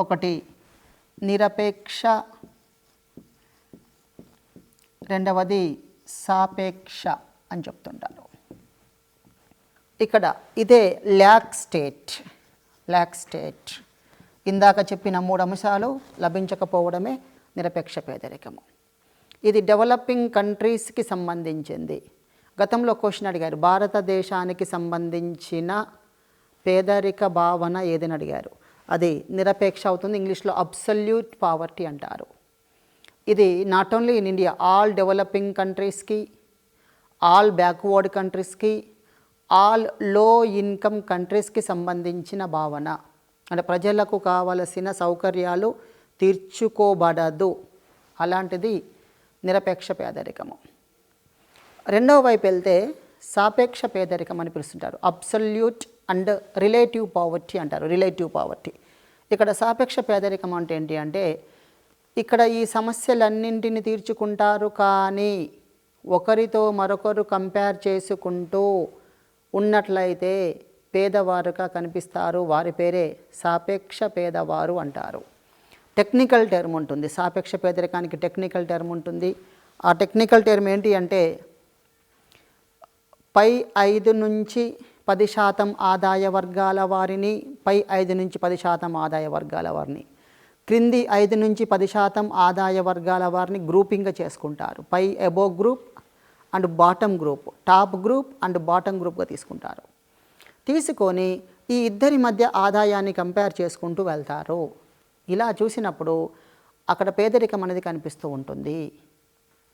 ఒకటి నిరపేక్ష, రెండవది సాపేక్ష అని చెప్తుంటారు. ఇక్కడ ఇదే ల్యాక్ స్టేట్. ఇందాక చెప్పిన 3 అంశాలు లభించకపోవడమే నిరపేక్ష పేదరికము. ఇది డెవలపింగ్ కంట్రీస్కి సంబంధించింది. గతంలో క్వశ్చన్ అడిగారు, భారతదేశానికి సంబంధించిన పేదరిక భావన ఏదని అడిగారు. అది నిరపేక్ష అవుతుంది. ఇంగ్లీష్లో అబ్సల్యూట్ పావర్టీ అంటారు. ఇది not only in India, all developing కంట్రీస్కి, ఆల్ బ్యాక్వర్డ్ కంట్రీస్కి, ఆల్ లో ఇన్కమ్ కంట్రీస్కి సంబంధించిన భావన. అంటే ప్రజలకు కావలసిన సౌకర్యాలు తీర్చుకోబడదు, అలాంటిది నిరపేక్ష పేదరికము. రెండవ వైపు వెళ్తే సాపేక్ష పేదరికం అని పిలుస్తుంటారు. అబ్సల్యూట్ అండ్ రిలేటివ్ పావర్టీ అంటారు. Relative poverty. ఇక్కడ సాపేక్ష పేదరికం అంటే ఏంటి అంటే ఇక్కడ ఈ సమస్యలన్నింటిని తీర్చుకుంటారు, కానీ ఒకరితో మరొకరు కంపేర్ చేసుకుంటూ ఉన్నట్లయితే పేదవారుగా కనిపిస్తారు. వారి పేరే సాపేక్ష పేదవారు అంటారు. టెక్నికల్ టర్మ్ ఉంటుంది, సాపేక్ష పేదరికానికి టెక్నికల్ టర్మ్ ఉంటుంది. ఆ టెక్నికల్ టర్మ్ ఏంటి అంటే పై 5 నుంచి 10% ఆదాయ వర్గాల వారిని, పై 5 నుంచి 10% ఆదాయ వర్గాల వారిని, క్రింది 5 నుంచి 10% ఆదాయ వర్గాల వారిని గ్రూపింగ్గా చేసుకుంటారు. పై above group and bottom group, top group and bottom గ్రూప్గా తీసుకుంటారు. తీసుకొని ఈ ఇద్దరి మధ్య ఆదాయాన్ని కంపేర్ చేసుకుంటూ వెళ్తారు. ఇలా చూసినప్పుడు అక్కడ పేదరికం అనేది కనిపిస్తూ ఉంటుంది.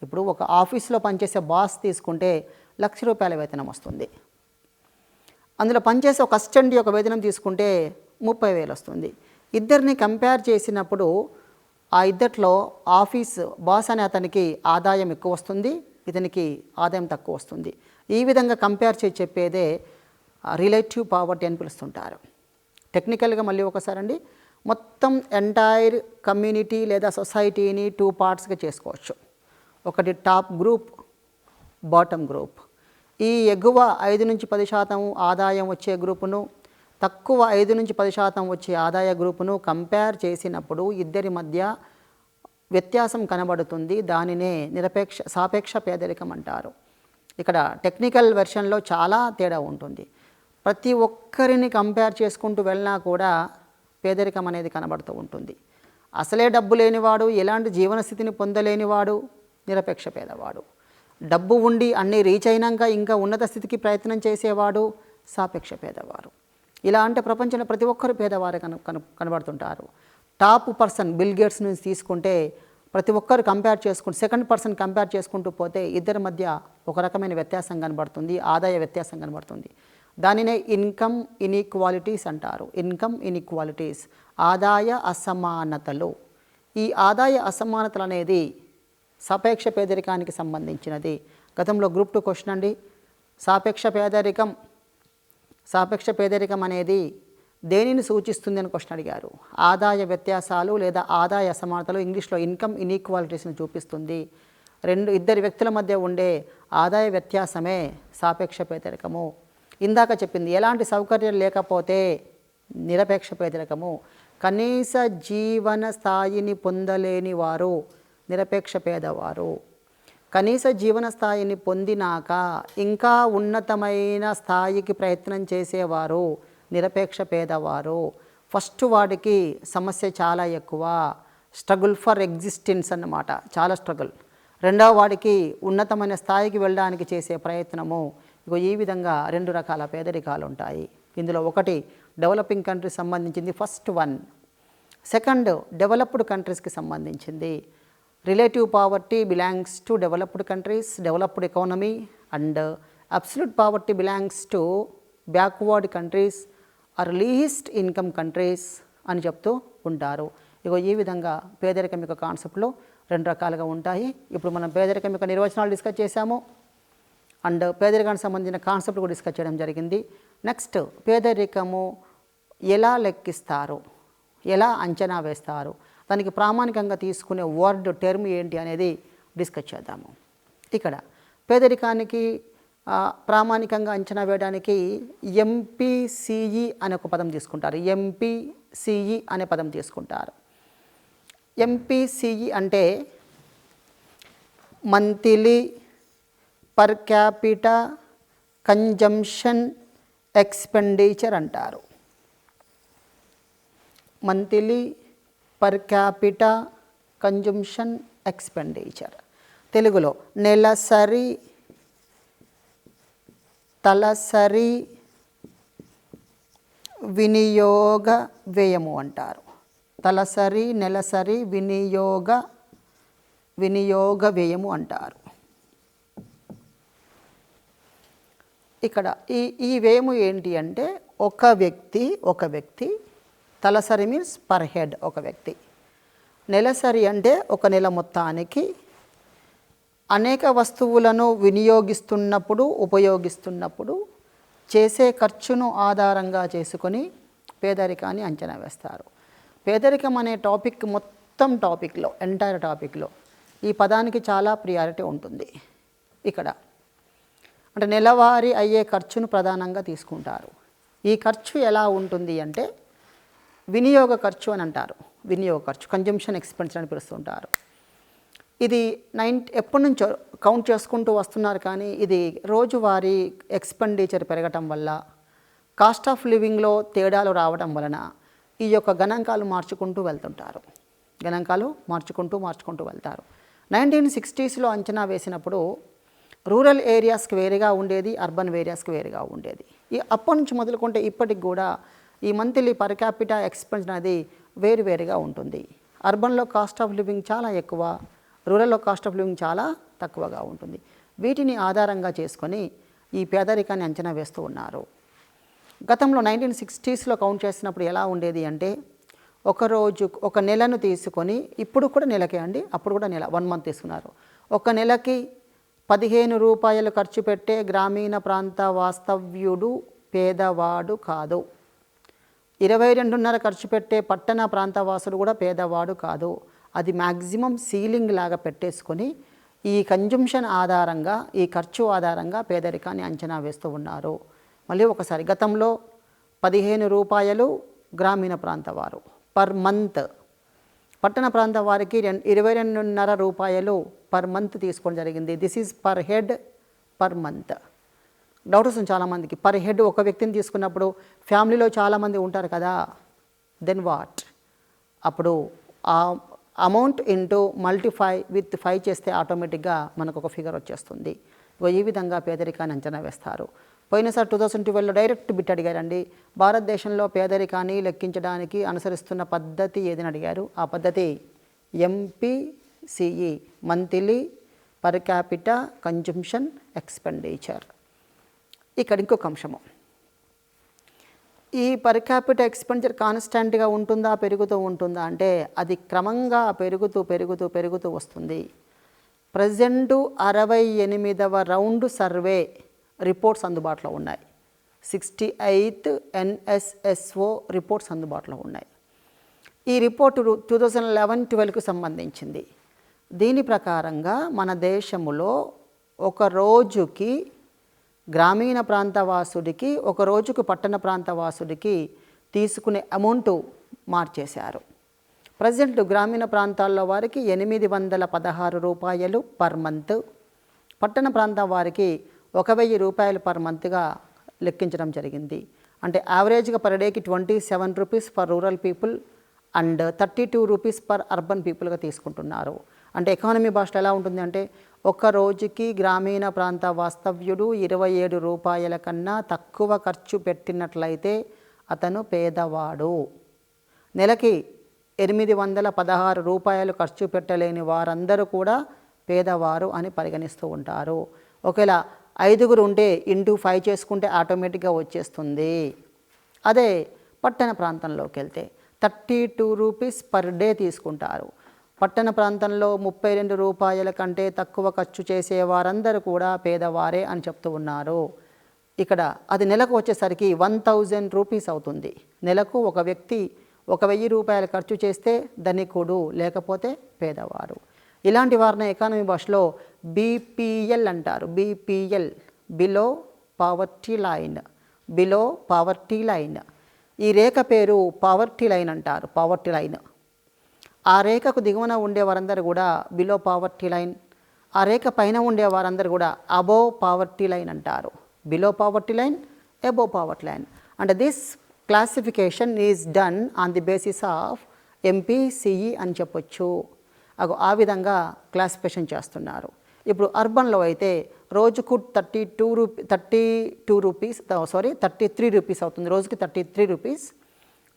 ఇప్పుడు ఒక ఆఫీస్లో పనిచేసే బాస్ తీసుకుంటే ₹1,00,000 వేతనం వస్తుంది. అందులో పనిచేసే ఒక అసిస్టెంట్ యొక్క వేతనం తీసుకుంటే 30,000 వస్తుంది. ఇద్దరిని కంపేర్ చేసినప్పుడు ఆ ఇద్దట్లో ఆఫీస్ బాస్ అనే అతనికి ఆదాయం ఎక్కువ వస్తుంది, ఇతనికి ఆదాయం తక్కువ వస్తుంది. ఈ విధంగా కంపేర్ చేసి చెప్పేదే రిలేటివ్ పావర్టీ అని పిలుస్తుంటారు. టెక్నికల్గా మళ్ళీ ఒకసారి అండి, మొత్తం ఎంటైర్ కమ్యూనిటీ లేదా సొసైటీని 2 పార్ట్స్గా చేసుకోవచ్చు. ఒకటి టాప్ గ్రూప్, బాటమ్ గ్రూప్. ఈ ఎగువ 5-10% ఆదాయం వచ్చే గ్రూపును, తక్కువ 5-10% వచ్చే ఆదాయ గ్రూపును కంపేర్ చేసినప్పుడు ఇద్దరి మధ్య వ్యత్యాసం కనబడుతుంది. దానినే సాపేక్ష పేదరికం అంటారు. ఇక్కడ టెక్నికల్ వెర్షన్లో చాలా తేడా ఉంటుంది. ప్రతి ఒక్కరిని కంపేర్ చేసుకుంటూ వెళ్ళినా కూడా పేదరికం అనేది కనబడుతూ ఉంటుంది. అసలే డబ్బు లేనివాడు, ఎలాంటి జీవన స్థితిని పొందలేనివాడు నిరపేక్ష పేదవాడు. డబ్బు ఉండి అన్నీ రీచ్ అయినాక ఇంకా ఉన్నత స్థితికి ప్రయత్నం చేసేవాడు సాపేక్ష పేదవారు. ఇలా అంటే ప్రపంచంలో ప్రతి ఒక్కరు పేదవారు కనబడుతుంటారు. టాప్ పర్సన్ బిల్ గేట్స్ నుంచి తీసుకుంటే ప్రతి ఒక్కరు కంపేర్ చేసుకుంటూ సెకండ్ పర్సన్ కంపేర్ చేసుకుంటూ పోతే ఇద్దరి మధ్య ఒక రకమైన వ్యత్యాసం కనబడుతుంది, ఆదాయ వ్యత్యాసం కనబడుతుంది. దానినే ఇన్కమ్ ఇన్ఈక్వాలిటీస్ అంటారు. ఇన్కమ్ ఇన్ఈక్వాలిటీస్, ఆదాయ అసమానతలు. ఈ ఆదాయ అసమానతలు అనేది సాపేక్ష పేదరికానికి సంబంధించినది. గతంలో గ్రూప్ 2 క్వశ్చన్ అండి. సాపేక్ష పేదరికం అనేది దేనిని సూచిస్తుంది అని క్వశ్చన్ అడిగారు. ఆదాయ వ్యత్యాసాలు లేదా ఆదాయ అసమానతలు, ఇంగ్లీష్లో ఇన్కమ్ ఇన్ఈక్వాలిటీస్ని చూపిస్తుంది. ఇద్దరి వ్యక్తుల మధ్య ఉండే ఆదాయ వ్యత్యాసమే సాపేక్ష పేదరికము. ఇందాక చెప్పింది, ఎలాంటి సౌకర్యం లేకపోతే నిరపేక్ష పేదరికము. కనీస జీవన స్థాయిని పొందలేని వారు నిరపేక్ష పేదవారు. కనీస జీవన స్థాయిని పొందినాక ఇంకా ఉన్నతమైన స్థాయికి ప్రయత్నం చేసేవారు నిరపేక్ష పేదవారు. ఫస్ట్ వాడికి సమస్య చాలా ఎక్కువ, స్ట్రగుల్ ఫర్ ఎగ్జిస్టెన్స్ అన్నమాట, చాలా స్ట్రగుల్. రెండవ వాడికి ఉన్నతమైన స్థాయికి వెళ్ళడానికి చేసే ప్రయత్నము. ఈ విధంగా 2 రకాల పేదరికాలు ఉంటాయి. ఇందులో ఒకటి డెవలపింగ్ కంట్రీస్ సంబంధించింది, ఫస్ట్ వన్. సెకండ్ డెవలప్డ్ కంట్రీస్కి సంబంధించింది. Relative poverty belongs to developed countries, developed economy, and absolute poverty belongs to backward countries or least income countries అని చెప్తూ ఉంటారు. ఈ విధంగా పేదరికం యొక్క కాన్సెప్ట్లో 2 రకాలుగా ఉంటాయి. ఇప్పుడు మనం పేదరికం యొక్క నిర్వచనాలు డిస్కస్ చేశాము అండ్ పేదరికానికి సంబంధించిన కాన్సెప్ట్ కూడా డిస్కస్ చేయడం జరిగింది. నెక్స్ట్, పేదరికము ఎలా లెక్కిస్తారు, ఎలా అంచనా వేస్తారు, దానికి ప్రామాణికంగా తీసుకునే వర్డ్ టర్మ్ ఏంటి అనేది డిస్కస్ చేద్దాము. ఇక్కడ పేదరికానికి ప్రామాణికంగా అంచనా వేయడానికి ఎంపీసీఈ అనే ఒక పదం తీసుకుంటారు. ఎంపీసీఈ అనే పదం తీసుకుంటారు. ఎంపీసీఈ అంటే monthly per capita consumption expenditure అంటారు. Monthly per capita consumption expenditure, తెలుగులో నెలసరి తలసరి వినియోగ వ్యయము అంటారు. తలసరి నెలసరి వినియోగ వ్యయము అంటారు. ఇక్కడ ఈ వ్యయము ఏంటి అంటే ఒక వ్యక్తి తలసరి మీన్స్ పర్ హెడ్ ఒక వ్యక్తి, నెలసరి అంటే ఒక నెల మొత్తానికి అనేక వస్తువులను ఉపయోగిస్తున్నప్పుడు చేసే ఖర్చును ఆధారంగా చేసుకొని పేదరికాన్ని అంచనా వేస్తారు. పేదరికం అనే ఎంటైర్ టాపిక్లో ఈ పదానికి చాలా ప్రియారిటీ ఉంటుంది. ఇక్కడ అంటే నెలవారీ అయ్యే ఖర్చును ప్రధానంగా తీసుకుంటారు. ఈ ఖర్చు ఎలా ఉంటుంది అంటే వినియోగ ఖర్చు అని అంటారు. వినియోగ ఖర్చు కన్జంప్షన్ ఎక్స్పెన్సెస్ అని పిలుస్తుంటారు. ఇది ఎప్పటి నుంచో కౌంట్ చేసుకుంటూ వస్తున్నారు, కానీ ఇది రోజువారీ ఎక్స్పెండిచర్ పెరగటం వల్ల, కాస్ట్ ఆఫ్ లివింగ్లో తేడాలు రావడం వలన ఈ యొక్క గణాంకాలు మార్చుకుంటూ వెళ్తుంటారు. మార్చుకుంటూ వెళ్తారు. 1960s అంచనా వేసినప్పుడు రూరల్ ఏరియాస్కి వేరుగా ఉండేది, అర్బన్ ఏరియాస్కి వేరుగా ఉండేది. అప్పటి నుంచి మొదలుకుంటే ఇప్పటికి కూడా ఈ మంత్లీ పర్ క్యాపిటా ఎక్స్పెన్స్ అనేది వేరువేరుగా ఉంటుంది. అర్బన్లో కాస్ట్ ఆఫ్ లివింగ్ చాలా ఎక్కువ, రూరల్లో కాస్ట్ ఆఫ్ లివింగ్ చాలా తక్కువగా ఉంటుంది. వీటిని ఆధారంగా చేసుకొని ఈ పేదరికాన్ని అంచనా వేస్తూ ఉన్నారు. గతంలో 1960స్లో కౌంట్ చేసినప్పుడు ఎలా ఉండేది అంటే ఒక నెలను తీసుకొని, ఇప్పుడు కూడా నెలకే అండి, అప్పుడు కూడా నెల 1 మంత్ తీసుకున్నారు. ఒక నెలకి 15 రూపాయలు ఖర్చు పెట్టే గ్రామీణ ప్రాంత వాస్తవ్యుడు పేదవాడు కాదు. 22.5 ఖర్చు పెట్టే పట్టణ ప్రాంతవాసుడు కూడా పేదవాడు కాదు. అది మ్యాక్సిమం సీలింగ్ లాగా పెట్టేసుకొని ఈ కన్జంప్షన్ ఆధారంగా, ఈ ఖర్చు ఆధారంగా పేదరికాన్ని అంచనా వేస్తూ ఉన్నారు. మళ్ళీ ఒకసారి, గతంలో 15 రూపాయలు గ్రామీణ ప్రాంత వారు పర్ మంత్, పట్టణ ప్రాంత వారికి 22.5 రూపాయలు పర్ మంత్ తీసుకోవడం జరిగింది. This is per head per month. Doubt వస్తుంది చాలామందికి, పర్ హెడ్ ఒక వ్యక్తిని తీసుకున్నప్పుడు ఫ్యామిలీలో చాలామంది ఉంటారు కదా, దెన్ వాట్? అప్పుడు ఆ అమౌంట్ ఇంటూ మల్టిఫై విత్ 5 చేస్తే ఆటోమేటిక్గా మనకు ఒక ఫిగర్ వచ్చేస్తుంది. ఈ విధంగా పేదరికాన్ని అంచనా వేస్తారు. పోయినసారి 2012లో డైరెక్ట్ బిట్ అడిగారండి, భారతదేశంలో పేదరికాన్ని లెక్కించడానికి అనుసరిస్తున్న పద్ధతి ఏదని అడిగారు. ఆ పద్ధతి MPCE, monthly per capita consumption expenditure. ఇక్కడ ఇంకొక అంశము, ఈ పర్ క్యాపిటా ఎక్స్పెండిచర్ కాన్స్టెంట్గా ఉంటుందా, పెరుగుతూ ఉంటుందా అంటే అది క్రమంగా పెరుగుతూ వస్తుంది. ప్రజెంటు 68వ రౌండ్ సర్వే రిపోర్ట్స్ అందుబాటులో ఉన్నాయి. 68th NSSO రిపోర్ట్స్ అందుబాటులో ఉన్నాయి. ఈ రిపోర్టు 2011-12కు సంబంధించింది. దీని ప్రకారంగా మన దేశంలో ఒక రోజుకి గ్రామీణ ప్రాంతవాసుడికి, ఒక రోజుకు పట్టణ ప్రాంతవాసుడికి తీసుకునే అమౌంట్ మార్చేశారు. ప్రజెంట్ గ్రామీణ ప్రాంతాల్లో వారికి 816 రూపాయలు పర్ మంత్, పట్టణ ప్రాంతం వారికి 1000 రూపాయలు పర్ మంత్గా లెక్కించడం జరిగింది. అంటే యావరేజ్గా పర్ డేకి 27 rupees for rural people and 32 rupees per urban పీపుల్గా తీసుకుంటున్నారు. అంటే ఎకానమీ భాషలో ఎలా ఉంటుంది అంటే, ఒక రోజుకి గ్రామీణ ప్రాంత వాస్తవ్యుడు 27 రూపాయల కన్నా తక్కువ ఖర్చు పెట్టినట్లయితే అతను పేదవాడు. నెలకి 816 రూపాయలు ఖర్చు పెట్టలేని వారందరూ కూడా పేదవారు అని పరిగణిస్తూ ఉంటారు. ఒకవేళ 5గురు ఉంటే ఇంటూ 5 చేసుకుంటే ఆటోమేటిక్గా వచ్చేస్తుంది. అదే పట్టణ ప్రాంతంలోకి వెళ్తే 32 రూపీస్ పర్ డే తీసుకుంటారు. పట్టణ ప్రాంతంలో 32 రూపాయల కంటే తక్కువ ఖర్చు చేసే వారందరూ కూడా పేదవారే అని చెప్తూ ఉన్నారు. ఇక్కడ అది నెలకు వచ్చేసరికి 1000 రూపీస్ అవుతుంది. నెలకు ఒక వ్యక్తి 1000 రూపాయలు ఖర్చు చేస్తే ధనికుడు, లేకపోతే పేదవారు. ఇలాంటి వారిని ఎకానమీ భాషలో BPL అంటారు. BPL, below poverty line. Below poverty line. ఈ రేఖ పేరు పావర్టీ లైన్ అంటారు. Poverty line. ఆ రేఖకు దిగువన ఉండే వారందరూ కూడా బిలో పావర్టీ లైన్, ఆ రేఖ పైన ఉండే వారందరూ కూడా అబోవ్ పావర్టీ లైన్ అంటారు. Below poverty line, above poverty line. అంటే this classification is done on the basis of MPCE అని చెప్పొచ్చు. ఆ విధంగా క్లాసిఫికేషన్ చేస్తున్నారు. ఇప్పుడు అర్బన్లో అయితే రోజుకు 33 రూపీస్ అవుతుంది. రోజుకి 33 రూపీస్,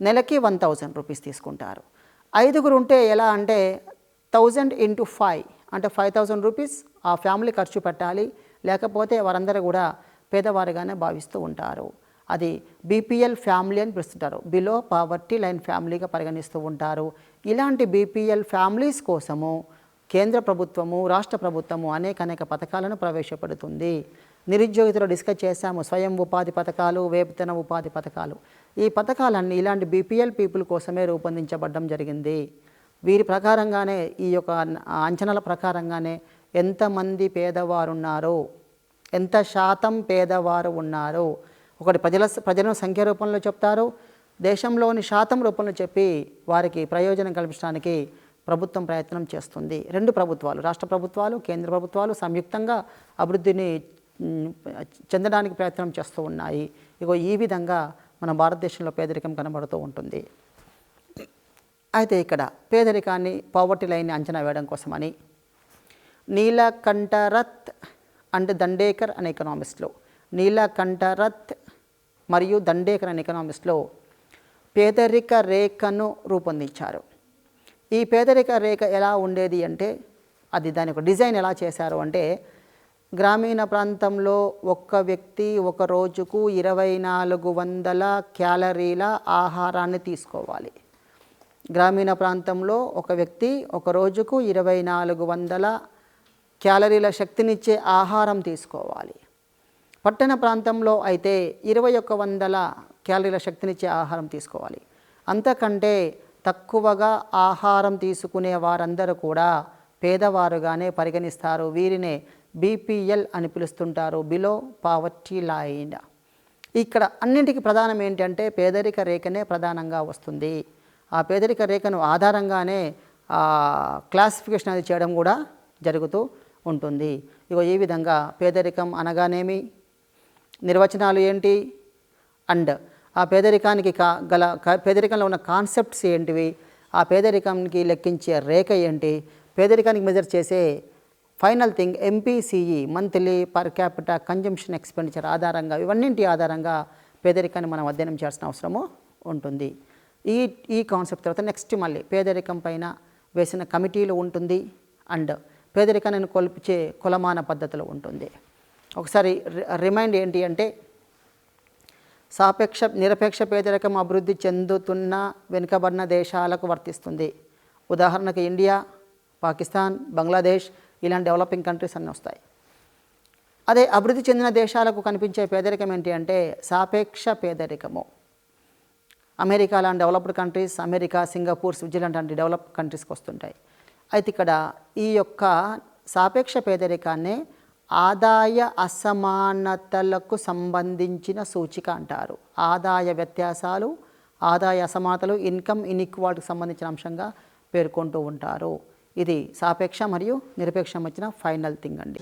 నెలకి 1000 రూపీస్ తీసుకుంటారు. 5గురు ఉంటే ఎలా అంటే 1000 into 5 అంటే 5000 రూపీస్ ఆ ఫ్యామిలీ ఖర్చు పెట్టాలి, లేకపోతే వారందరూ కూడా పేదవారిగానే భావిస్తూ ఉంటారు. అది BPL ఫ్యామిలీ అని పిలుస్తుంటారు. బిలో పావర్టీ లైన్ ఫ్యామిలీగా పరిగణిస్తూ ఉంటారు. ఇలాంటి BPL ఫ్యామిలీస్ కోసము కేంద్ర ప్రభుత్వము, రాష్ట్ర ప్రభుత్వము అనేక పథకాలను ప్రవేశపెడుతుంది. నిరుద్యోగితలో డిస్కస్ చేశాము, స్వయం ఉపాధి పథకాలు, వేతన ఉపాధి పథకాలు. ఈ పథకాలన్నీ ఇలాంటి BPL పీపుల్ కోసమే రూపొందించబడడం జరిగింది. వీరి ప్రకారంగానే, ఈ యొక్క అంచనాల ప్రకారంగానే ఎంతమంది పేదవారు ఉన్నారు, ఎంత శాతం పేదవారు ఉన్నారు, ఒకటి ప్రజలను సంఖ్య రూపంలో చెప్తారు, దేశంలోని శాతం రూపంలో చెప్పి వారికి ప్రయోజనం కల్పించడానికి ప్రభుత్వం ప్రయత్నం చేస్తుంది. 2 ప్రభుత్వాలు, రాష్ట్ర ప్రభుత్వాలు, కేంద్ర ప్రభుత్వాలు సంయుక్తంగా అభివృద్ధిని చెందడానికి ప్రయత్నం చేస్తూ ఉన్నాయి. ఈ విధంగా మన భారతదేశంలో పేదరికం కనబడుతూ ఉంటుంది. అయితే ఇక్కడ పేదరికాన్ని, పావర్టీ లైన్ని అంచనా వేయడం కోసమని నీలకంఠరత్ అండ్ దండేకర్ అనే ఎకనామిస్ట్లో, నీలకంఠరత్ మరియు దండేకర్ అనే ఎకనామిస్ట్లో పేదరిక రేఖను రూపొందించారు. ఈ పేదరిక రేఖ ఎలా ఉండేది అంటే, అది దాని యొక్క డిజైన్ ఎలా చేశారు అంటే, గ్రామీణ ప్రాంతంలో ఒక్క వ్యక్తి ఒక రోజుకు 2400 క్యాలరీల ఆహారాన్ని తీసుకోవాలి. గ్రామీణ ప్రాంతంలో ఒక వ్యక్తి ఒక రోజుకు 2400 క్యాలరీల శక్తినిచ్చే ఆహారం తీసుకోవాలి. పట్టణ ప్రాంతంలో అయితే 2100 క్యాలరీల శక్తినిచ్చే ఆహారం తీసుకోవాలి. అంతకంటే తక్కువగా ఆహారం తీసుకునే వారందరూ కూడా పేదవారుగానే పరిగణిస్తారు. వీరినే బీపీఎల్ అని పిలుస్తుంటారు, బిలో పావర్టీ లైన్. ఇక్కడ అన్నింటికి ప్రధానం ఏంటంటే పేదరిక రేఖనే ప్రధానంగా వస్తుంది. ఆ పేదరిక రేఖను ఆధారంగానే క్లాసిఫికేషన్ అది చేయడం కూడా జరుగుతూ ఉంటుంది. ఇగో ఈ విధంగా పేదరికం అనగానేమి, నిర్వచనాలు ఏంటి, అండ్ ఆ పేదరికానికి పేదరికంలో ఉన్న కాన్సెప్ట్స్ ఏంటివి, ఆ పేదరికానికి లెక్కించే రేఖ ఏంటి, పేదరికానికి మెజర్ చేసే final thing MPCE, monthly per capita consumption expenditure ఆధారంగా, ఇవన్నింటి ఆధారంగా పేదరికాన్ని మనం అధ్యయనం చేయాల్సిన అవసరము ఉంటుంది. ఈ కాన్సెప్ట్ తర్వాత నెక్స్ట్ మళ్ళీ పేదరికం పైన వేసిన కమిటీలు ఉంటుంది, అండ్ పేదరికాన్ని కొలిపించే కులమాన పద్ధతులు ఉంటుంది. ఒకసారి రిమైండ్ ఏంటి అంటే, నిరపేక్ష పేదరికం అభివృద్ధి చెందుతున్న వెనుకబడిన దేశాలకు వర్తిస్తుంది. ఉదాహరణకు ఇండియా, పాకిస్తాన్, బంగ్లాదేశ్ ఇలాంటి డెవలపింగ్ కంట్రీస్ అన్నీ వస్తాయి. అదే అభివృద్ధి చెందిన దేశాలకు కనిపించే పేదరికం ఏంటి అంటే సాపేక్ష పేదరికము. అమెరికా లాంటి developed countries, America, Singapore, Switzerland లాంటి డెవలప్డ్ కంట్రీస్కి వస్తుంటాయి. అయితే ఇక్కడ ఈ యొక్క సాపేక్ష పేదరికాన్ని ఆదాయ అసమానతలకు సంబంధించిన సూచిక అంటారు. ఆదాయ వ్యత్యాసాలు, ఆదాయ అసమానతలు, ఇన్కమ్ ఇన్ఈక్వాలిటీకి సంబంధించిన అంశంగా పేర్కొంటూ ఉంటారు. ఇది సాపేక్ష మరియు నిరపేక్షం వచ్చిన ఫైనల్ థింగ్ అండి.